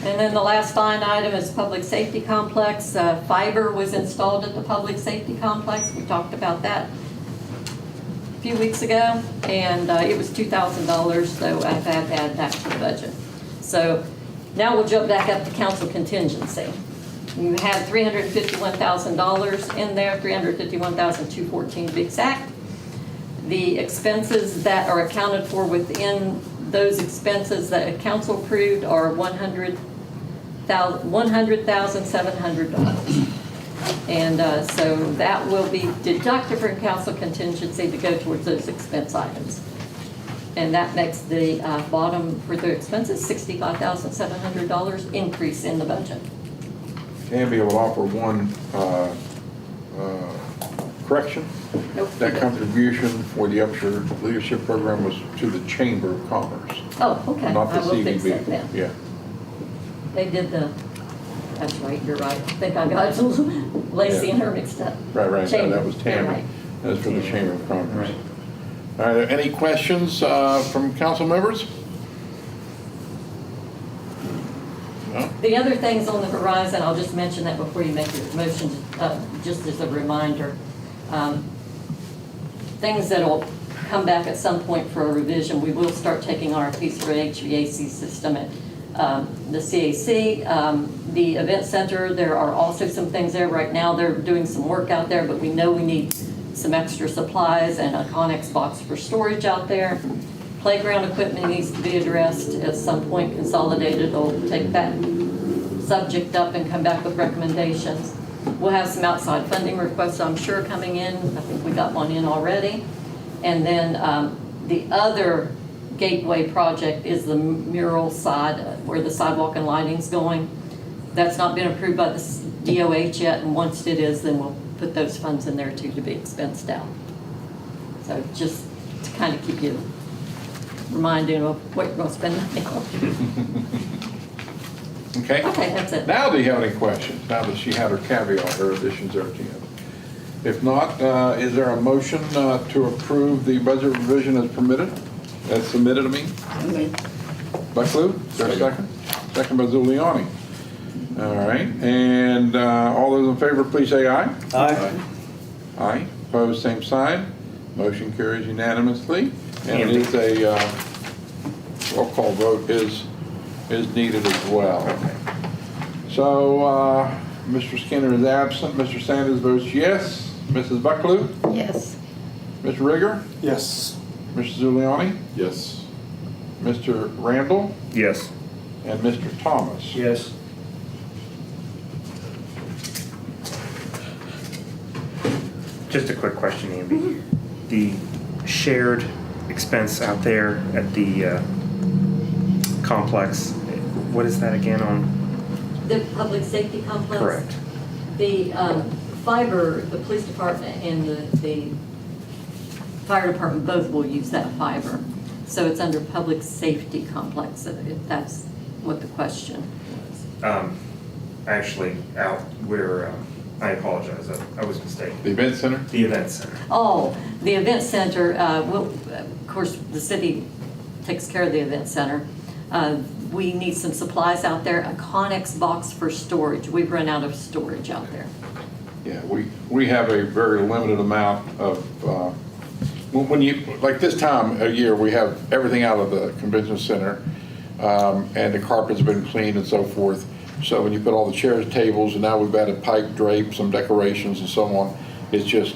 And then the last line item is public safety complex. Fiber was installed at the public safety complex. We talked about that a few weeks ago, and it was $2,000, so I've had to add that to the budget. So now we'll jump back up to council contingency. You had $351,000 in there, $351,214 to be exact. The expenses that are accounted for within those expenses that council approved are $100,700. And so that will be deducted from council contingency to go towards those expense items. And that makes the bottom for the expenses $65,700 increase in the budget. Tammy will offer one correction. Nope. That contribution for the Upshur Leadership Program was to the Chamber of Commerce. Oh, okay. Not the I will fix that CVB. then. Yeah. They did that's right, you're right. I think I got Lacey and her mixed up. Right. No, Chamber. that was Tammy. Right. That was for the Chamber of Commerce. All right, any questions from council members? No? The other things on the horizon, I'll just mention that before you make your motion, just as a reminder. Things that will come back at some point for a revision. We will start taking RFPs for HVAC system at the CAC. The event center, there are also some things there. Right now they're doing some work out there, but we know we need some extra supplies and a Connex box for storage out there. Playground equipment needs to be addressed at some point. Consolidated will take that subject up and come back with recommendations. We'll have some outside funding requests, I'm sure, coming in. I think we got one in already. And then the other gateway project is the mural side where the sidewalk and lighting's going. That's not been approved by the DOH yet, and once it is, then we'll put those funds in there too to be expensed out. So just to kind of keep you reminded of what you're going to spend money on. Okay. Okay, that's it. Now do you have any questions? Now that she had her caveat, her additions there at the end. If not, is there a motion to approve the budget revision as permitted? As submitted, I mean? Bucklew, is there a second? Second by Zuliani. All right, and all those in favor, please say aye. Aye. Aye. Opposed, same sign. Motion carries unanimously. And it is a roll call vote is needed as well. So Mr. Skinner is absent. Mr. Sanders votes yes. Mrs. Bucklew? Yes. Mr. Rigger? Yes. Mr. Zuliani? Yes. Mr. Randall? Yes. And Mr. Thomas? Yes. Just a quick question, Andy. The shared expense out there at the complex, what is that again on? The public safety complex? Correct. The fiber, the police department and the fire department both will use that fiber. So it's under public safety complex, if that's what the question was. Actually, out where, I apologize, I was mistaken. The event center? The event center. Oh, the event center, of course, the city takes care of the event center. We need some supplies out there, a Connex box for storage. We've run out of storage out there. Yeah, we have a very limited amount of, when you, like this time of year, we have everything out of the convention center, and the carpet's been cleaned and so forth. So when you put all the chairs, tables, and now we've added pipe drape, some decorations and so on, it's just,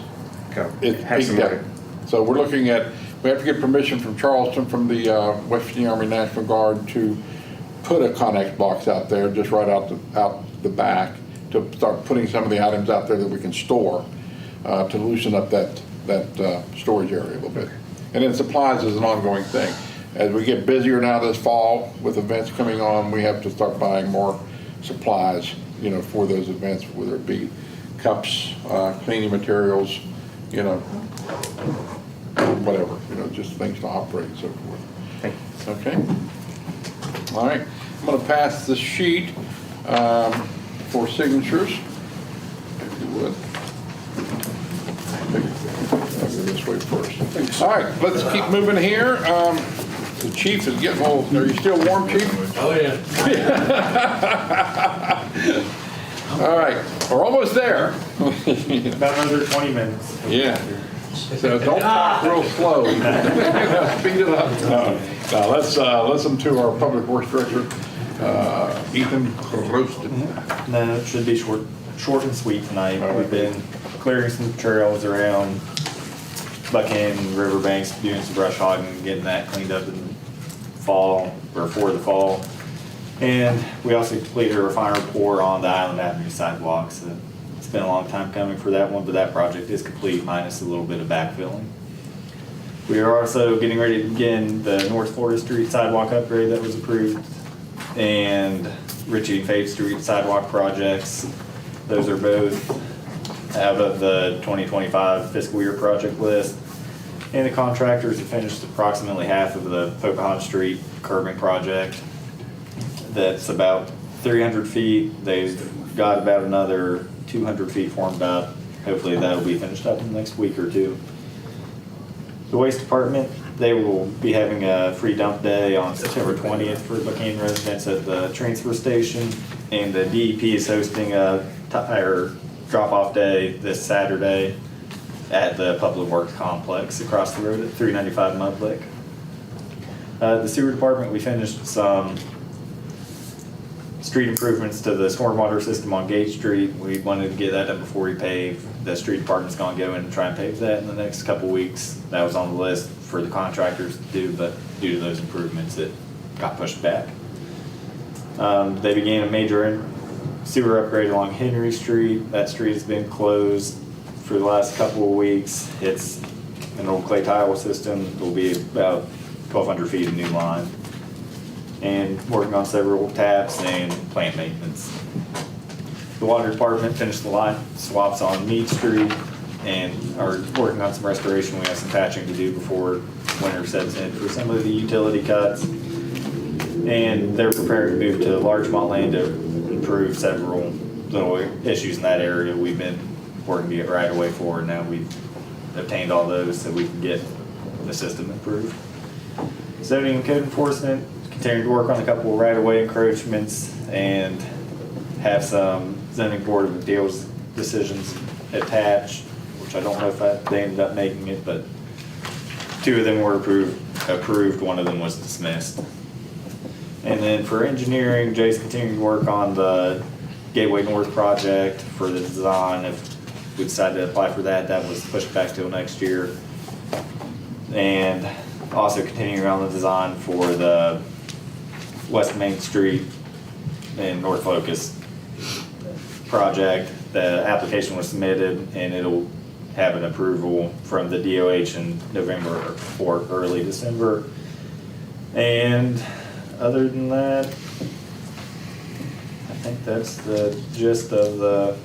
it's Have some peaked out. So we're looking at, we have to get permission from Charleston, from the West Virginia Army National Guard, to put a Connex box out there, just right out the back, to start putting some of the items out there that we can store, to loosen up that storage area a little bit. And then supplies is an ongoing thing. As we get busier now this fall with events coming on, we have to start buying more supplies, you know, for those events, whether it be cups, cleaning materials, you know, whatever, you know, just things to operate and so forth. Okay. All right. I'm going to pass the sheet for signatures, if you would. I'll go this way first. All right, let's keep moving here. The chief is getting old. Are you still warm, Chief? Oh, yeah. All right, we're almost there. About another 20 minutes. Yeah. So don't talk real slow. Speed it up. Now let's listen to our Public Works Director, Ethan Roasted. No, it should be short and sweet tonight. We've been clearing some trails around Buckhannon, riverbanks, doing some brush hogging, getting that cleaned up in the fall, or for the fall. And we also completed a refiner pour on the Island Avenue sidewalks. It's been a long time coming for that one, but that project is complete, minus a little bit of backfilling. We are also getting ready to begin the North Florida Street sidewalk upgrade that was approved, and Ritchie and Fave Street sidewalk projects. Those are both out of the 2025 fiscal year project list. And the contractors have finished approximately half of the Buckhannon Street curbing project. That's about 300 feet. They've got about another 200 feet formed up. Hopefully that'll be finished up in the next week or two. The waste department, they will be having a free dump day on September 20th for Buckhannon residents at the transfer station. And the DEP is hosting a tire drop-off day this Saturday at the Public Works Complex across the road at 395 Mudlick. The sewer department, we finished some street improvements to the stormwater system on Gate Street. We wanted to get that done before we pave. The street department's gonna go in and try and pave that in the next couple weeks. That was on the list for the contractors to do, but due to those improvements, it got pushed back. They began a major sewer upgrade along Henry Street. That street has been closed for the last couple of weeks. It's an old clay tile system. It will be about 1,200 feet of new line. And working on several taps and plant maintenance. The water department finished the line swaps on Mead Street and are working on some restoration. We have some patching to do before winter sets in for some of the utility cuts. And they're preparing to move to Largemont Lane to improve several little issues in that area. We've been working to get right away for, and now we've obtained all those so we can get the system improved. Zoning and code enforcement, continuing to work on a couple of right-of-way encroachments and have some zoning board of appeals decisions attached, which I don't know if they ended up making it, but 2 of them were approved, 1 of them was dismissed. And then for engineering, Jay's continuing to work on the Gateway North project for the design. If we decide to apply for that, that was pushed back till next year. And also continuing on the design for the West Main Street and North Locust project. The application was submitted and it'll have an approval from the DOH in November or early December. And other than that, I think that's the gist of the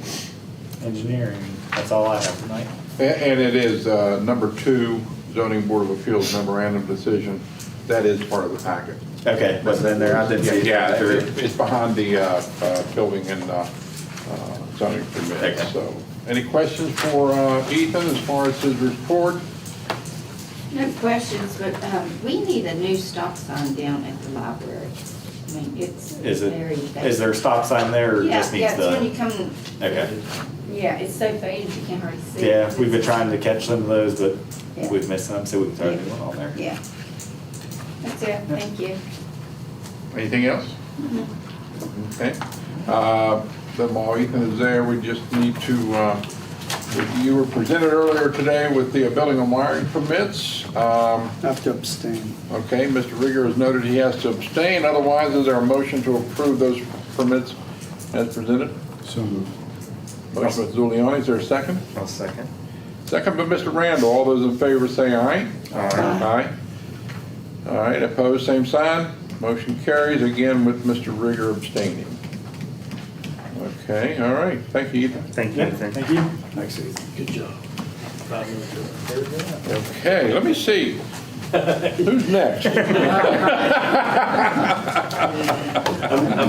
engineering. That's all I have tonight. And it is number 2, zoning board of appeals memorandum decision. That is part of the packet. Okay, was it in there? I didn't see it. Yeah, it's behind the building and zoning permit. Okay. So, any questions for Ethan as far as his report? No questions, but we need a new stop sign down at the library. I mean, it's Is very it, basic. is there a stop sign there or Yeah, just needs yeah, it's when you the? come, Okay. yeah, it's so faded you can't hardly see. Yeah, we've been trying to catch some of those, but Yeah. we've missed them, so we can throw a new one on there. Yeah. That's it, thank you. Anything else? Okay. Then while Ethan is there, we just need to, you were presented earlier today with the building and wiring permits. I have to abstain. Okay, Mr. Rieger has noted he has to abstain. Otherwise, is there a motion to approve those permits as presented? So moved. Motion by Zuliani, is there a second? I'll second. Second by Mr. Randall. All those in favor say aye. Aye. All right, opposed, same sign. Motion carries again with Mr. Rieger abstaining. Okay, all right. Thank you, Ethan. Thank you, Ethan. Thank you. Thanks, Ethan. Good job. Okay, let me see. Who's next? I'm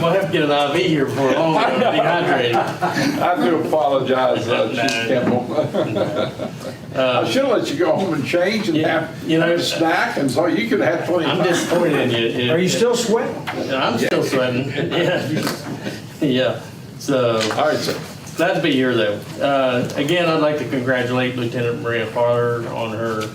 gonna have to get an IV here before long, I'm dehydrated. I do apologize, Chief Campbell. I should have let you go home and change and have a snack, and so you could have plenty of time. I'm disappointed in you. Are you still sweating? I'm still sweating, yeah. Yeah, so. All right, sir. Glad to be here, though. Again, I'd like to congratulate Lieutenant Maria Potter on her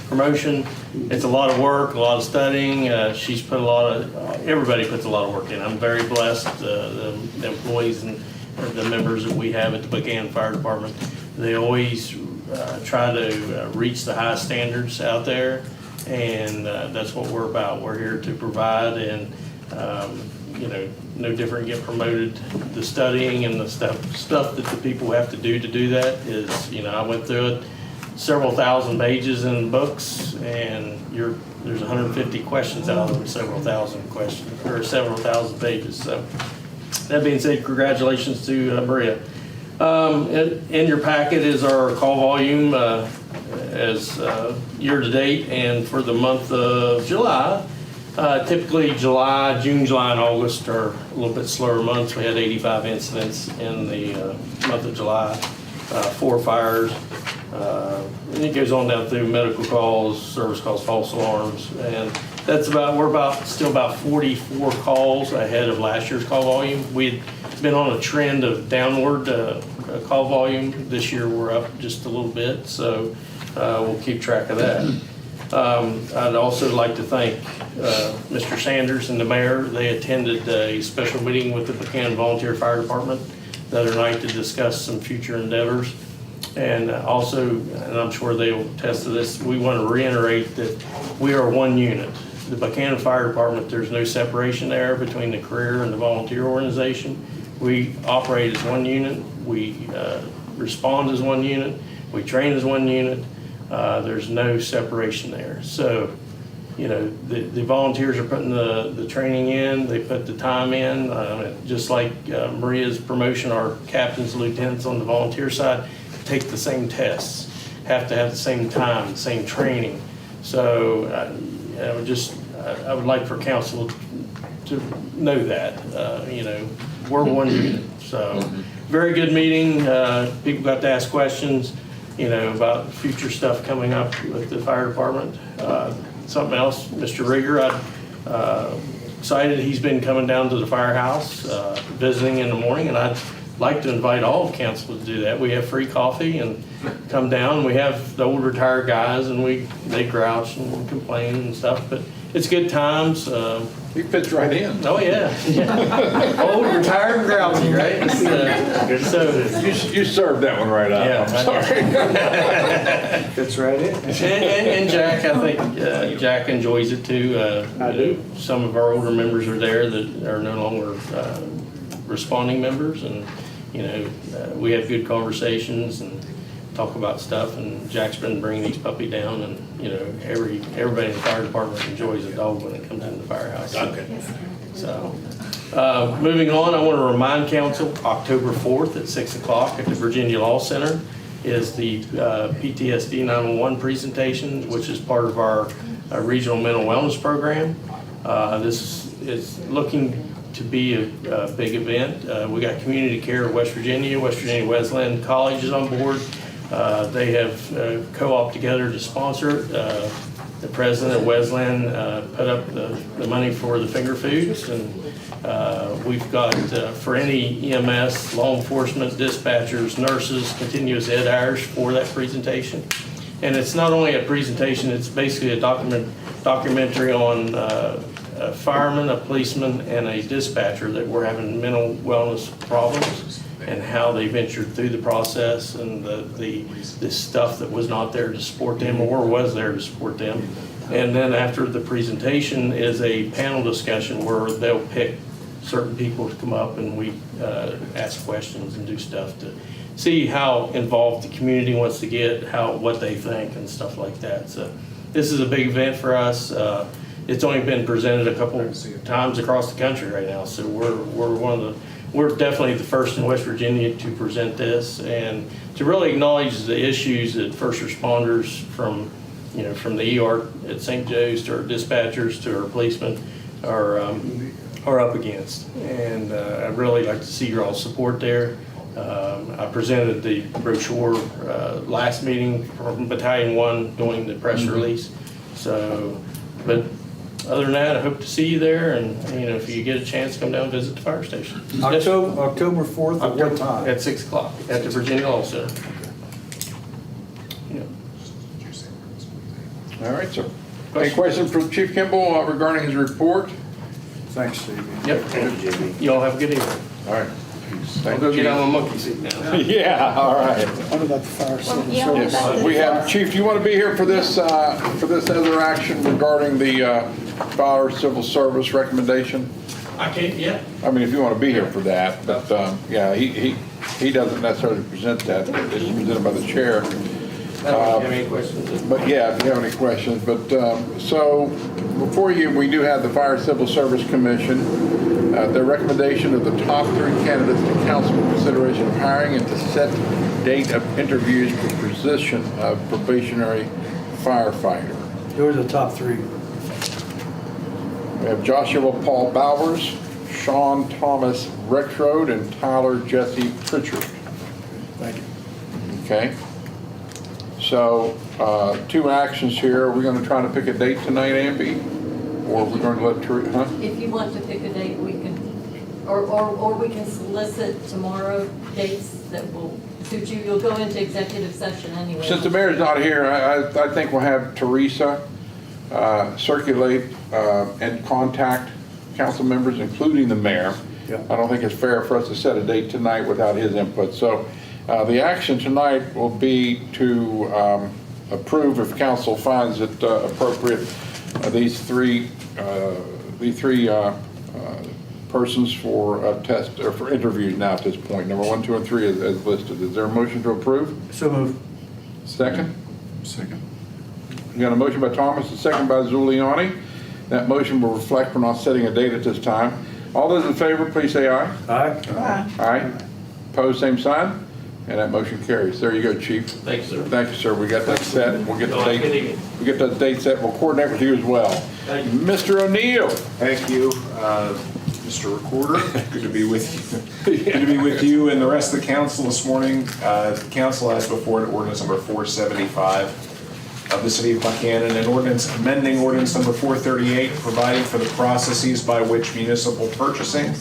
promotion. It's a lot of work, a lot of studying. She's put a lot of, everybody puts a lot of work in. I'm very blessed, the employees and the members that we have at the Buckhannon Fire Department. They always try to reach the high standards out there, and that's what we're about. We're here to provide, and you know, no different, get promoted. The studying and the stuff that the people have to do that is, you know, I went through it, several thousand pages in books, and there's 150 questions out of them, several thousand questions, or several thousand pages. So that being said, congratulations to Maria. In your packet is our call volume as year to date and for the month of July. Typically June, July, and August are a little bit slower months. We had 85 incidents in the month of July, 4 fires. And it goes on down through medical calls, service calls, false alarms, and that's still about 44 calls ahead of last year's call volume. We'd been on a trend of downward call volume. This year we're up just a little bit, so we'll keep track of that. I'd also like to thank Mr. Sanders and the mayor. They attended a special meeting with the Buckhannon Volunteer Fire Department the other night to discuss some future endeavors. And also, and I'm sure they will attest to this, we want to reiterate that we are one unit. The Buckhannon Fire Department, there's no separation there between the career and the volunteer organization. We operate as one unit. We respond as one unit. We train as one unit. There's no separation there. So, you know, the volunteers are putting the training in, they put the time in, just like Maria's promotion, our captains, lieutenants on the volunteer side take the same tests, have to have the same time, the same training. So I would like for council to know that, you know, we're one unit. So very good meeting. People got to ask questions, you know, about future stuff coming up with the fire department. Something else, Mr. Rieger, I'm excited he's been coming down to the firehouse, visiting in the morning, and I'd like to invite all of council to do that. We have free coffee and come down. We have the old retired guys, and they grouch and complain and stuff, but it's good times. He fits right in. Oh, yeah. Old, retired, and grouchy, right? So you served that one right out. Yeah, I'm sorry. Fits right in. And Jack, I think Jack enjoys it too. I do. Some of our older members are there that are no longer responding members, and you know, we have good conversations and talk about stuff. And Jack's been bringing these puppy down, and you know, everybody in the fire department enjoys a dog when it comes in the firehouse. Okay. So, moving on, I want to remind council, October 4th at 6 o'clock at the Virginia Law Center is the PTSD 911 presentation, which is part of our regional mental wellness program. This is looking to be a big event. We got Community Care of West Virginia Wesleyan College is on board. They have co-opted together to sponsor it. the president of Wesleyan put up the money for the finger foods, and we've got for any EMS, law enforcement, dispatchers, nurses, continuous ed hours for that presentation. And it's not only a presentation, it's basically a documentary on a fireman, a policeman, and a dispatcher that were having mental wellness problems and how they ventured through the process and the stuff that was not there to support them or was there to support them. And then after the presentation is a panel discussion where they'll pick certain people to come up and we ask questions and do stuff to see how involved the community wants to get, what they think and stuff like that. So this is a big event for us. It's only been presented a couple times across the country right now, so we're definitely the first in West Virginia to present this and to really acknowledge the issues that first responders from the ER at St. Joe's to our dispatchers to our policemen are up against. And I'd really like to see your all support there. I presented the brochure last meeting from Battalion 1 doing the press release. So, but other than that, I hope to see you there, and if you get a chance, come down and visit the fire station. October 4th, at what time? At 6 o'clock at the Virginia Law Center. Yeah. All right, sir. Any questions for Chief Kimball regarding his report? Thanks, Stevie. Yep. Thank you, JB. You all have a good evening. All right. I'll go get on my monkey seat now. Yeah, all right. What about the fire civil yeah, service? Yes, we have, Chief, do you want to be here for this other action regarding the fire civil service recommendation? I can't, yeah. I mean, if you want to be here for that, but, yeah, he doesn't necessarily present that, it's presented by the chair. I don't have any questions. But yeah, if you have any questions, but, so, before you, we do have the Fire Civil Service Commission, their recommendation of the top 3 candidates to council for consideration of hiring and to set date of interviews for position of probationary firefighter. Who are the top 3? We have Joshua Paul Bowers, Sean Thomas Rexroad, and Tyler Jesse Pritchard. Thank you. Okay. So, 2 actions here. Are we going to try to pick a date tonight, Amby? Or are we going to let Teresa, huh? If you want to pick a date, we can, or we can solicit tomorrow dates that will suit you. You'll go into executive session anyway. Since the mayor's not here, I think we'll have Teresa circulate and contact council members, including the mayor. Yeah. I don't think it's fair for us to set a date tonight without his input. So the action tonight will be to approve, if council finds it appropriate, these three persons for test or for interviews now at this point. Number 1, 2, and 3 is listed. Is there a motion to approve? So moved. Second? Second. We got a motion by Thomas, a second by Zuliani. That motion will reflect we're not setting a date at this time. All those in favor, please say aye. Aye. Aye. Opposed, same sign. And that motion carries. There you go, Chief. Thanks, sir. Thank you, sir. We got that set. We'll get the Good date. evening. We get that date set. We'll coordinate with you as well. Thank you. Mr. O'Neill. Thank you, Mr. Recorder. Good to be with you. Good to be with you and the rest of the council this morning. The council has before it ordinance number 475 of the city of Buckhannon, an ordinance amending ordinance number 438, providing for the processes by which municipal purchasing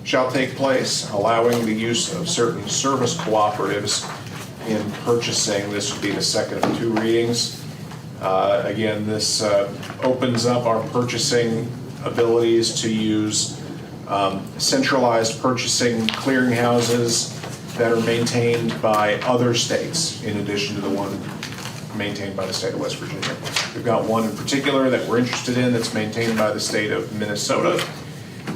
shall take place, allowing the use of certain service cooperatives in purchasing. This would be the second of 2 readings. Again, this opens up our purchasing abilities to use centralized purchasing clearinghouses that are maintained by other states in addition to the one maintained by the state of West Virginia. We've got one in particular that we're interested in that's maintained by the state of Minnesota.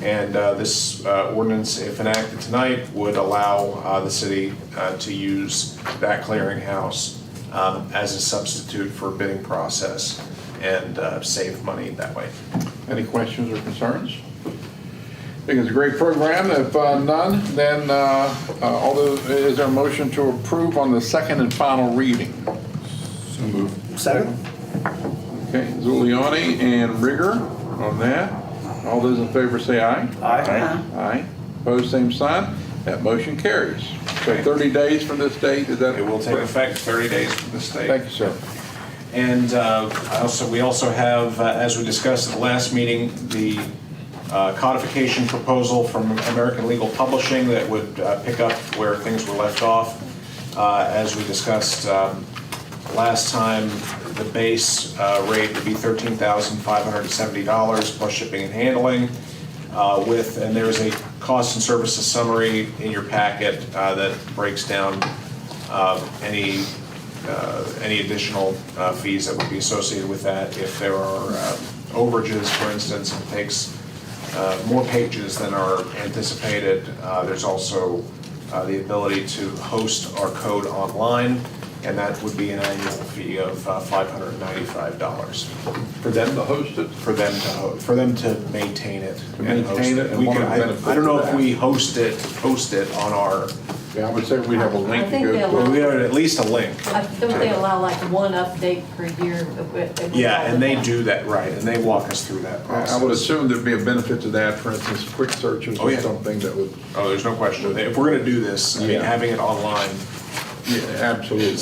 And this ordinance, if enacted tonight, would allow the city to use that clearinghouse as a substitute for a bidding process and save money that way. Any questions or concerns? I think it's a great program. If none, then is there a motion to approve on the second and final reading? So moved. Second? Okay, Zuliani and Rigger on that. All those in favor say aye. Aye. Aye. Opposed, same sign. That motion carries. So 30 days from this date, is that? It will take effect 30 days from this date. Thank you, sir. And we also have, as we discussed at the last meeting, the codification proposal from American Legal Publishing that would pick up where things were left off. As we discussed last time, the base rate would be $13,570 plus shipping and handling. And there's a cost and services summary in your packet that breaks down any additional fees that would be associated with that. If there are overages, for instance, it takes more pages than are anticipated. There's also the ability to host our code online, and that would be an annual fee of $595. For them to host it? For them to maintain it. To maintain it, and We what could- are the benefits I don't know of if that? we host it on our, Yeah, I would say we'd have a link to think go they to. allow- we have at least a link. Don't they allow like one update per year? Yeah, and they do that, right, and they walk us through that process. I would assume there'd be a benefit to that, for instance, quick searches Oh, or yeah. something that would. Oh, there's no question. If we're gonna do this, I mean, Yeah. having it online, Yeah, absolutely.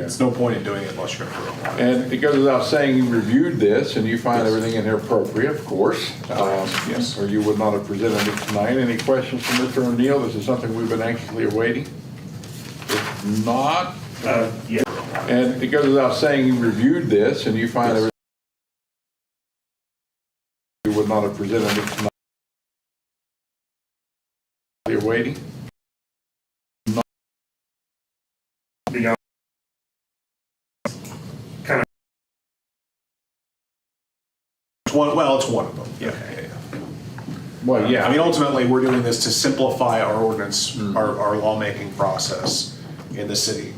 it's no point in doing it unless you're gonna do it online. And it goes without saying, you reviewed this and you find everything in here appropriate, of course. Yes. Or you would not have presented it tonight. Any questions from Mr. O'Neill? This is something we've been anxiously awaiting. If not, Yeah. and it goes without saying, you reviewed this and you find everything you would not have presented it tonight. Awaiting. It's one of them, yeah. Well, yeah. I mean, ultimately, we're doing this to simplify our ordinance, our lawmaking process in the city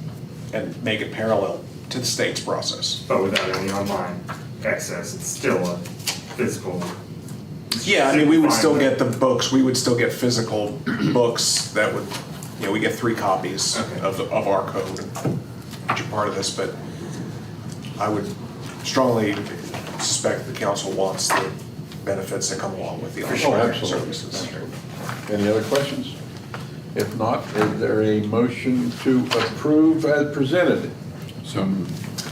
and make it parallel to the state's process. But without any online access, it's still a physical. Yeah, I mean, we would still get the books, we would still get physical books that would, we get 3 copies of our code, which are part of this, but I would strongly suspect the council wants the benefits that come along with the online services. Any other questions? If not, is there a motion to approve as presented? So moved.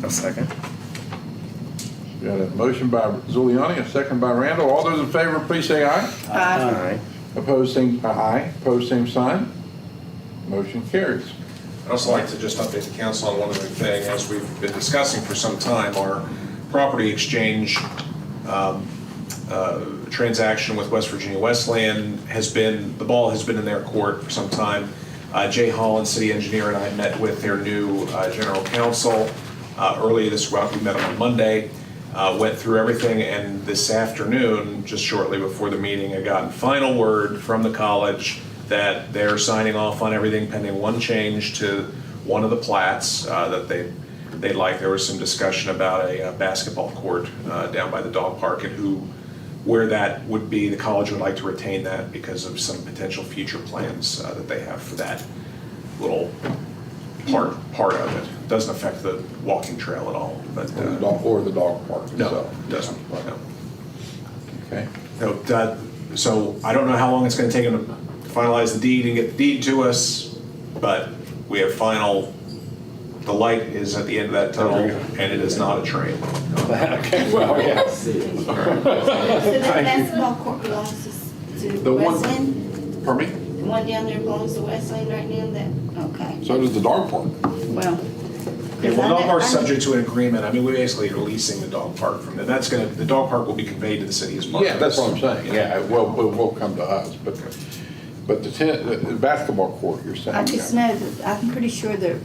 A second. Got a motion by Zuliani, a second by Randall. All those in favor, please say aye. Aye. Opposed, same, aye. Opposed, same sign. Motion carries. I'd also like to just update the council on one other thing. As we've been discussing for some time, our property exchange transaction with West Virginia Wesleyan the ball has been in their court for some time. Jay Holland, city engineer, and I met with their new general counsel earlier this week. We met them on Monday, went through everything, and this afternoon, just shortly before the meeting, I got final word from the college that they're signing off on everything pending one change to one of the plats that they'd like. There was some discussion about a basketball court down by the dog park and where that would be. The college would like to retain that because of some potential future plans that they have for that little part of it. Doesn't affect the walking trail at all, but Or the dog park no, itself. it doesn't. No. Okay. No, so I don't know how long it's going to take them to finalize the deed and get the deed to us, but we have the light is at the end of that tunnel, and it is not a train. Okay, well, yeah. So the basketball court belongs to The one- Wesleyan? Pardon me? The one down there belongs to Wesleyan right now, okay. So does the dog park. Well. Yeah, well, the dog park's subject to an agreement. I mean, we basically are leasing the dog park from them. The dog park will be conveyed to the city as part of Yeah, that's this. what I'm saying. Yeah, well, it will come to us, but the basketball court, you're saying. I just know that, I'm pretty sure the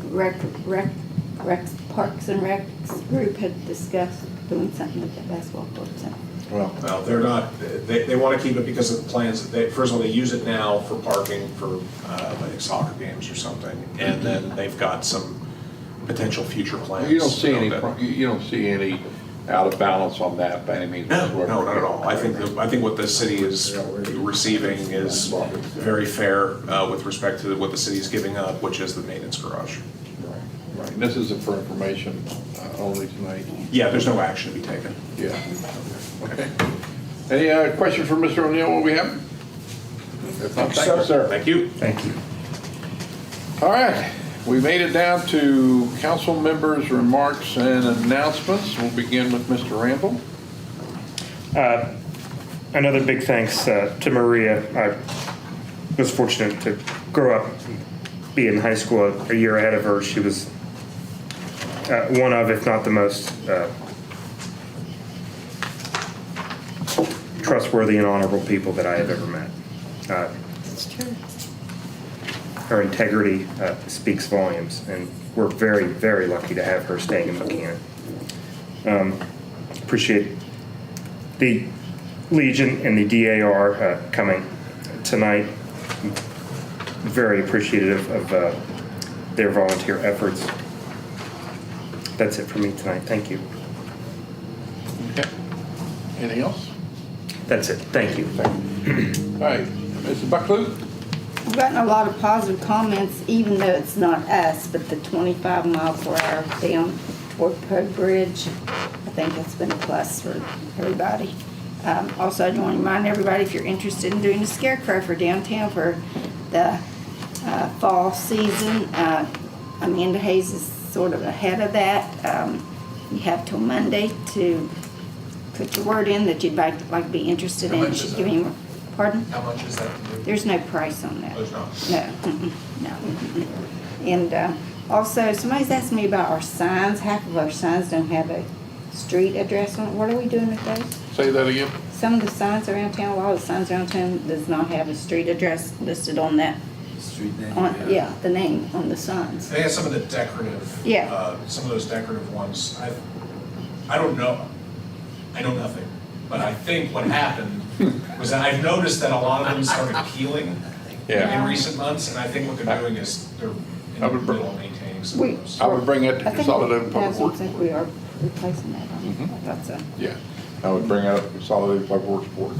Parks and Recs group had discussed doing something with that basketball court, so. Well, they're not, they want to keep it because of the plans. First of all, they use it now for parking for, I think, soccer games or something. And then they've got some potential future plans. You don't see any out of balance on that by any means. No, not at all. I think what the city is receiving is very fair with respect to what the city is giving up, which is the maintenance garage. Right. And this is for information only tonight. Yeah, there's no action to be taken. Yeah. Okay. Any questions for Mr. O'Neill, what we have? If not, thank you, sir. Thank you. Thank you. All right, We made it down to council members' remarks and announcements. We'll begin with Mr. Ramble. Another big thanks to Maria. I was fortunate to grow up, be in high school a year ahead of her. She was one of, if not the most trustworthy and honorable people that I have ever met. That's true. Her integrity speaks volumes, and we're very, very lucky to have her staying in Buckhannon. Appreciate the Legion and the DAR coming tonight. Very appreciative of their volunteer efforts. That's it for me tonight. Thank you. Okay. Anything else? That's it. Thank you. All right, Mrs. Bucklew? We've gotten a lot of positive comments, even though it's not us, but the 25 mile per hour down toward Poe Bridge, I think that's been a plus for everybody. Also, I want to remind everybody, if you're interested in doing a scarecrow for downtown for the fall season, Amanda Hayes is sort of ahead of that. You have till Monday to put your word in that you'd like to be interested How in. much is Giving you, pardon? How much is that to do? There's no price on that. There's not? No, no. And also, somebody's asking me about our signs. Half of our signs don't have a street address on it. What are we doing with those? Say that again. Some of the signs around town, a lot of the signs around town does not have a street address listed on that. Street name? Yeah, the name on the signs. They have some of the decorative. Yeah. Some of those decorative ones. I don't know. I know nothing. But I think what happened was that I've noticed that a lot of them started peeling in recent months, and I think what they're doing is they're in the middle of maintaining some of those. I would bring that to Consolidated Public Works. I think we are replacing that. I thought so. Yeah, I would bring it up to Consolidated Public Works Board.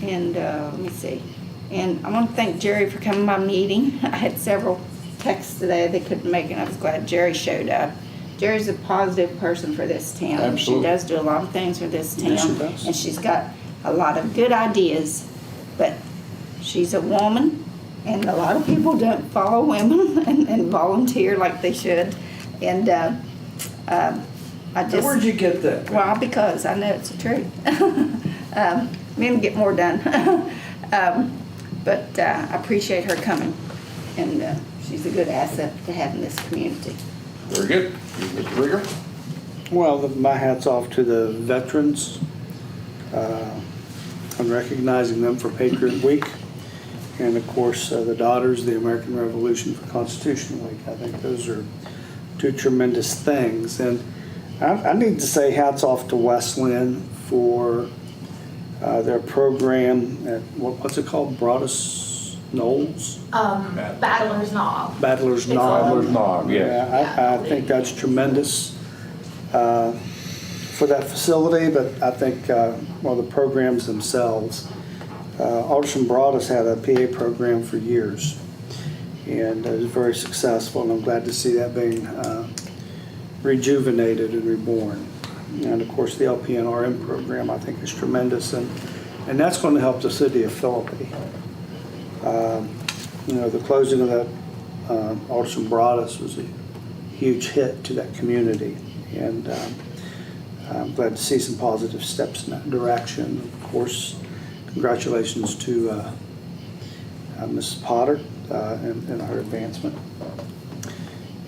And let me see. And I want to thank Jerry for coming by meeting. I had several texts today they couldn't make, and I was glad Jerry showed up. Jerry's a positive person for this town. Absolutely. She does do a lot of things for this town. Yes, she does. And she's got a lot of good ideas, but she's a woman, and a lot of people don't follow women and volunteer like they should. And I just... Where'd you get that? Well, because I know it's the truth. Men get more done. But I appreciate her coming, and she's a good asset to have in this community. Very good. Mr. Rigger? Well, my hat's off to the veterans. I'm recognizing them for Patriot Week. And of course, the Daughters of the American Revolution for Constitution Week. I think those are two tremendous things. And I need to say hats off to Wesleyan for their program at, what's it called? Broadus Knolls? Battler's Knob. Battler's Knob. Battler's Knob, yes. Yeah, I think that's tremendous for that facility, but I think, well, the programs themselves. Alderson Broadus had a PA program for years, and it was very successful, and I'm glad to see that being rejuvenated and reborn. And of course, the LPNRM program, I think, is tremendous, and that's going to help the city of Philippi. You know, the closing of that Alderson Broadus was a huge hit to that community, and I'm glad to see some positive steps in that direction. Of course, congratulations to Mrs. Potter and her advancement.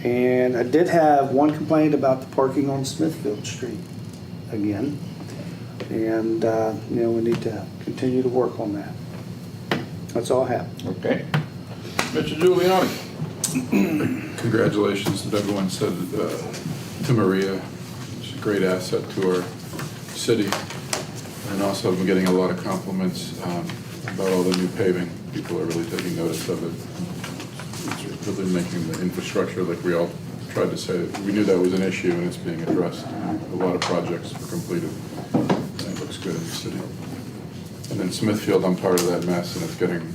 And I did have one complaint about the parking on Smithfield Street again, and you know, we need to continue to work on that. That's all I have. Okay. Mr. Giuliani? Congratulations, as everyone said, to Maria. She's a great asset to our city. And also, I've been getting a lot of compliments about all the new paving. People are really taking notice of it. It's really making the infrastructure, like we all tried to say, we knew that was an issue and it's being addressed. A lot of projects were completed, and it looks good in the city. And then Smithfield, I'm part of that mess, and it's getting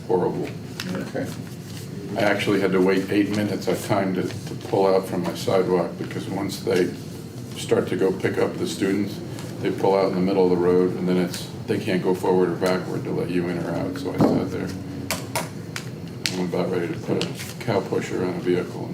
horrible. Okay. I actually had to wait 8 minutes. I timed it to pull out from my sidewalk, because once they start to go pick up the students, they pull out in the middle of the road, and then they can't go forward or backward to let you in or out. So I sat there. I'm about ready to put a cow pusher on a vehicle.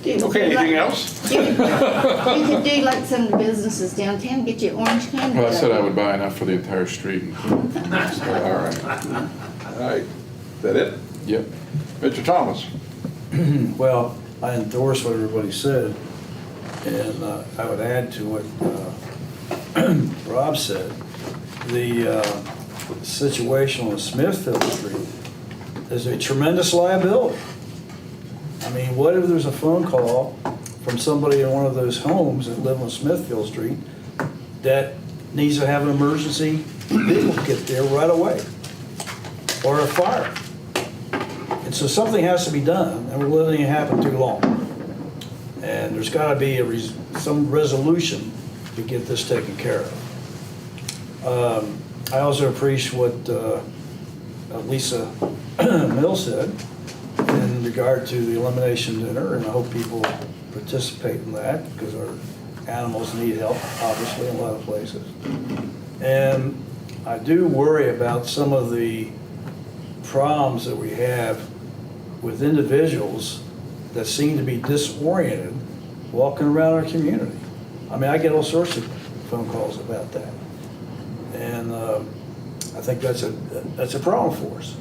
Okay, anything else? You could do like some of the businesses downtown, get you orange candy. Well, I said I would buy enough for the entire street. All right. All right. Is that it? Yep. Mr. Thomas? Well, I endorse what everybody said, and I would add to what Rob said. The situation on Smithfield Street is a tremendous liability. I mean, what if there's a phone call from somebody in one of those homes that live on Smithfield Street that needs to have an emergency vehicle get there right away, or a fire? And so something has to be done, and we're letting it happen too long. And there's got to be some resolution to get this taken care of. I also appreciate what Lisa Mills said in regard to the elimination dinner, and I hope people participate in that because our animals need help, obviously, in a lot of places. And I do worry about some of the problems that we have with individuals that seem to be disoriented walking around our community. I mean, I get all sorts of phone calls about that. And I think that's a problem for us.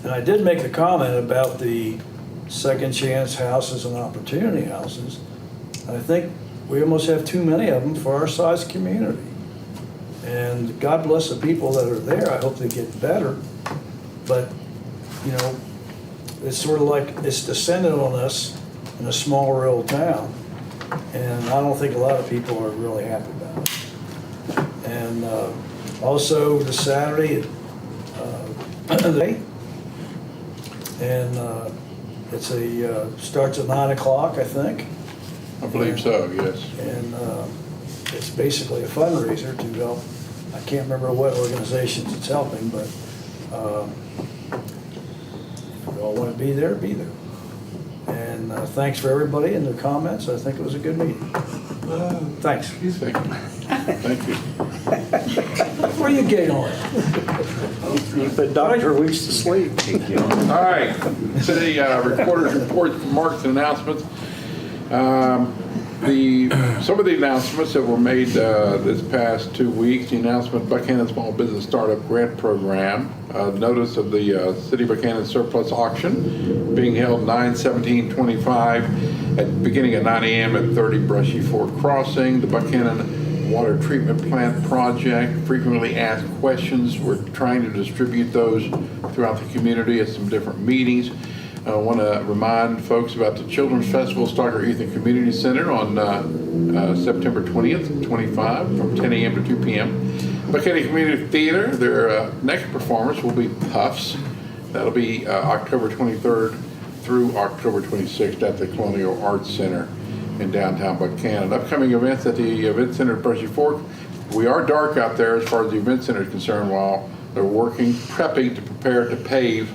And I did make the comment about the second chance houses and opportunity houses. And I think we almost have too many of them for our size community. And God bless the people that are there. I hope they get better. But, you know, it's sort of like it's descended on us in a small rural town. And I don't think a lot of people are really happy about it. And also the Saturday, and it's starts at 9 o'clock, I think. I believe so, yes. And it's basically a fundraiser to help, I can't remember what organizations it's helping, but if you all want to be there, be there. And thanks for everybody and their comments. I think it was a good meeting. Thanks. Thank you. Where are you getting on? The doctor weeks to sleep. All right, city recorder's report, remarks, and announcements. Some of the announcements that were made this past 2 weeks, the announcement of Buckhannon Small Business Startup Grant Program, notice of the City of Buckhannon surplus auction being held 9/17/25 beginning at 9 a.m. at 30 Brushy Fork Crossing, the Buckhannon Water Treatment Plant Project, frequently asked questions. We're trying to distribute those throughout the community at some different meetings. I want to remind folks about the Children's Festival, Stocker Youth and Community Center on September 20th, 25, from 10 a.m. to 2 p.m. Buckhannon Community Theater, their next performance will be Puffs. That'll be October 23rd through October 26th at the Colonial Arts Center in downtown Buckhannon. Upcoming events at the Event Center at Brushy Fork. We are dark out there as far as the Event Center is concerned while they're prepping to prepare to pave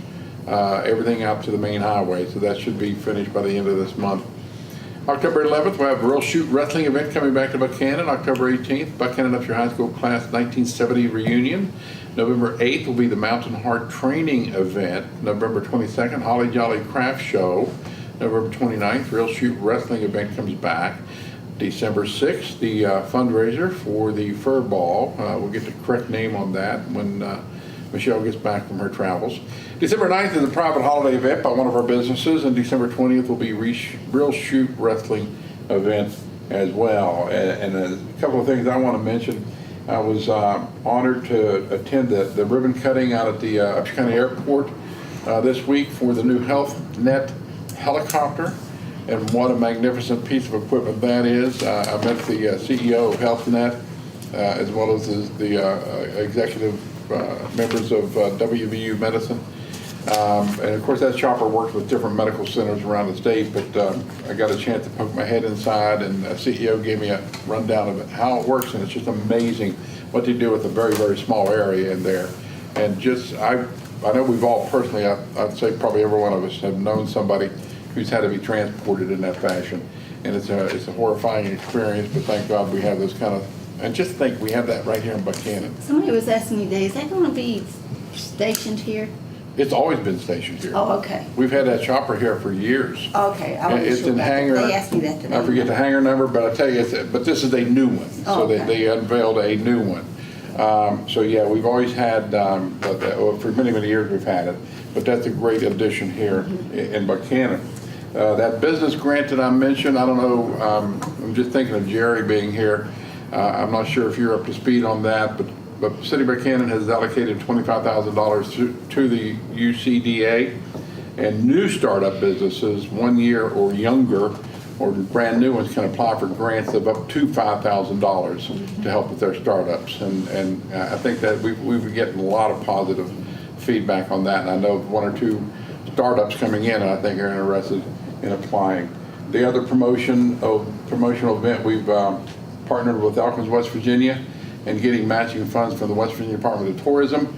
everything out to the main highway. So that should be finished by the end of this month. October 11th, we'll have a Real Shoot Wrestling event coming back to Buckhannon. October 18th, Buckhannon Upshur High School Class 1970 reunion. November 8th will be the Mountain Heart Training event. November 22nd, Holly Jolly Craft Show. November 29th, Real Shoot Wrestling event comes back. December 6th, the fundraiser for the Fur Ball. We'll get the correct name on that when Michelle gets back from her travels. December 9th is a private holiday event by one of our businesses, and December 20th will be Real Shoot Wrestling event as well. And a couple of things I want to mention. I was honored to attend the ribbon cutting out at the Upshur County Airport this week for the new HealthNet helicopter, and what a magnificent piece of equipment that is. I met the CEO of HealthNet as well as the executive members of WVU Medicine. And of course that chopper works with different medical centers around the state, but I got a chance to poke my head inside, and the CEO gave me a rundown of how it works, and it's just amazing what they do with a very, very small area in there. And just, I know we've all personally, I'd say probably every one of us have known somebody who's had to be transported in that fashion. And it's a horrifying experience, but thank God we have those kind of, and just think we have that right here in Buckhannon. Somebody was asking me today, is that going to be stationed here? It's always been stationed here. Oh, okay. We've had that chopper here for years. Okay, I wasn't It's sure in about that. hangar. They asked me that today. I forget the hangar number, but I tell you, but this is a new one. Oh, So okay. they unveiled a new one. So yeah, we've always had, for many, many years we've had it, but that's a great addition here in Buckhannon. That business grant that I mentioned, I don't know, I'm just thinking of Jerry being here. I'm not sure if you're up to speed on that, but City of Buckhannon has allocated $25,000 to the UCDA, and new startup businesses, 1 year or younger, or brand new ones can apply for grants of up to $5,000 to help with their startups. And I think that we've been getting a lot of positive feedback on that, and I know 1 or 2 startups coming in, I think, are interested in applying. The other promotional event, we've partnered with Elkins, West Virginia, and getting matching funds from the West Virginia Department of Tourism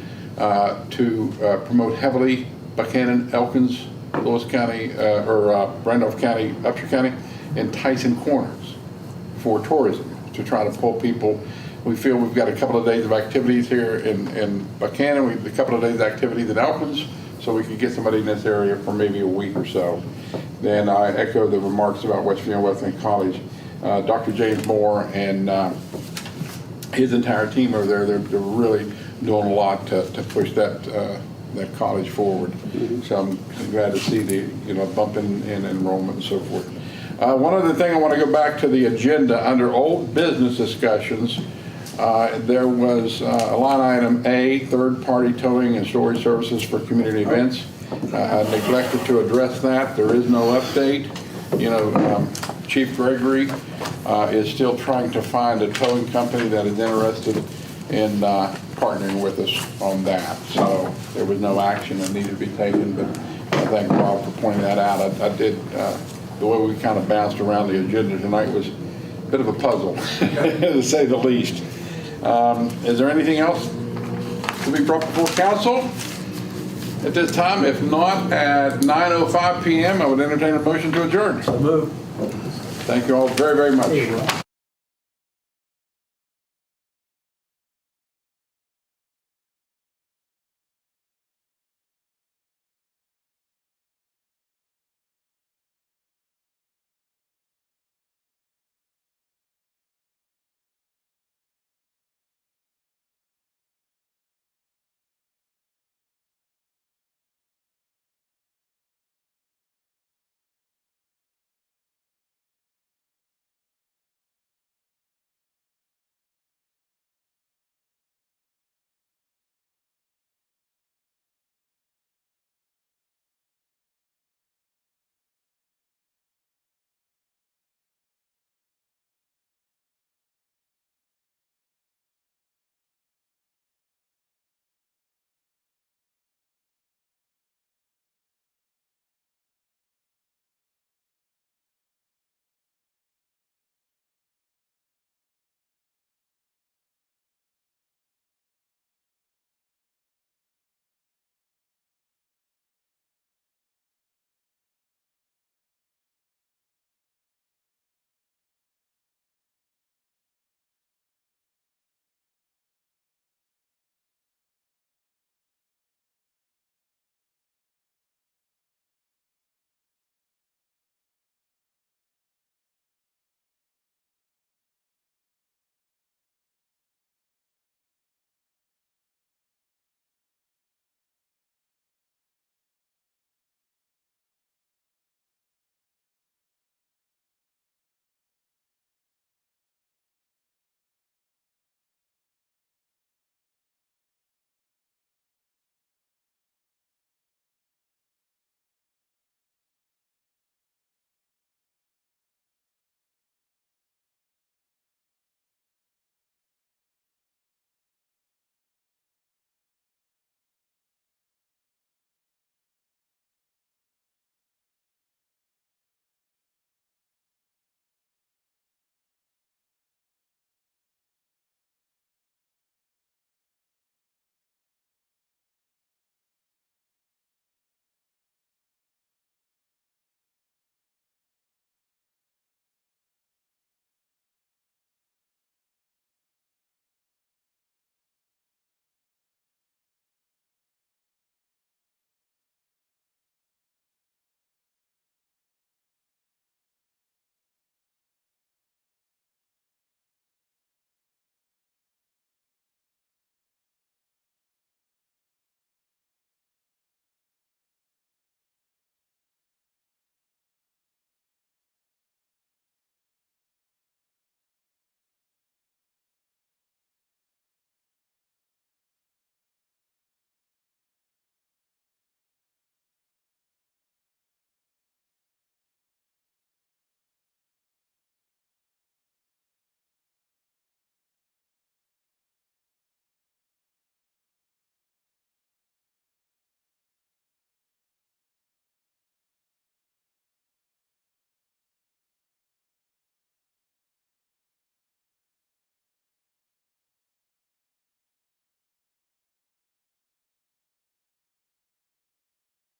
to promote heavily Buckhannon, Elkins, Lewis County, Randolph County, Upshur County, and Tyson Corners for tourism, to try to pull people. We feel we've got a couple of days of activities here in Buckhannon, a couple of days of activities in Elkins, so we could get somebody in this area for maybe a week or so. Then I echo the remarks about West Virginia Wesleyan College. Dr. James Moore and his entire team over there, they're really doing a lot to push that college forward. So I'm glad to see the bump in enrollment and so forth. One other thing, I want to go back to the agenda under old business discussions. There was a line item A, third-party towing and storage services for community events. I neglected to address that. There is no update. Chief Gregory is still trying to find a towing company that is interested in partnering with us on that. So there was no action that needed to be taken, but I thank Rob for pointing that out. I did, the way we kind of bounced around the agenda tonight was a bit of a puzzle, to say the least. Is there anything else to be brought before council at this time? If not, at 9:05 p.m., I would entertain a motion to adjourn. So move. Thank you all very, very much.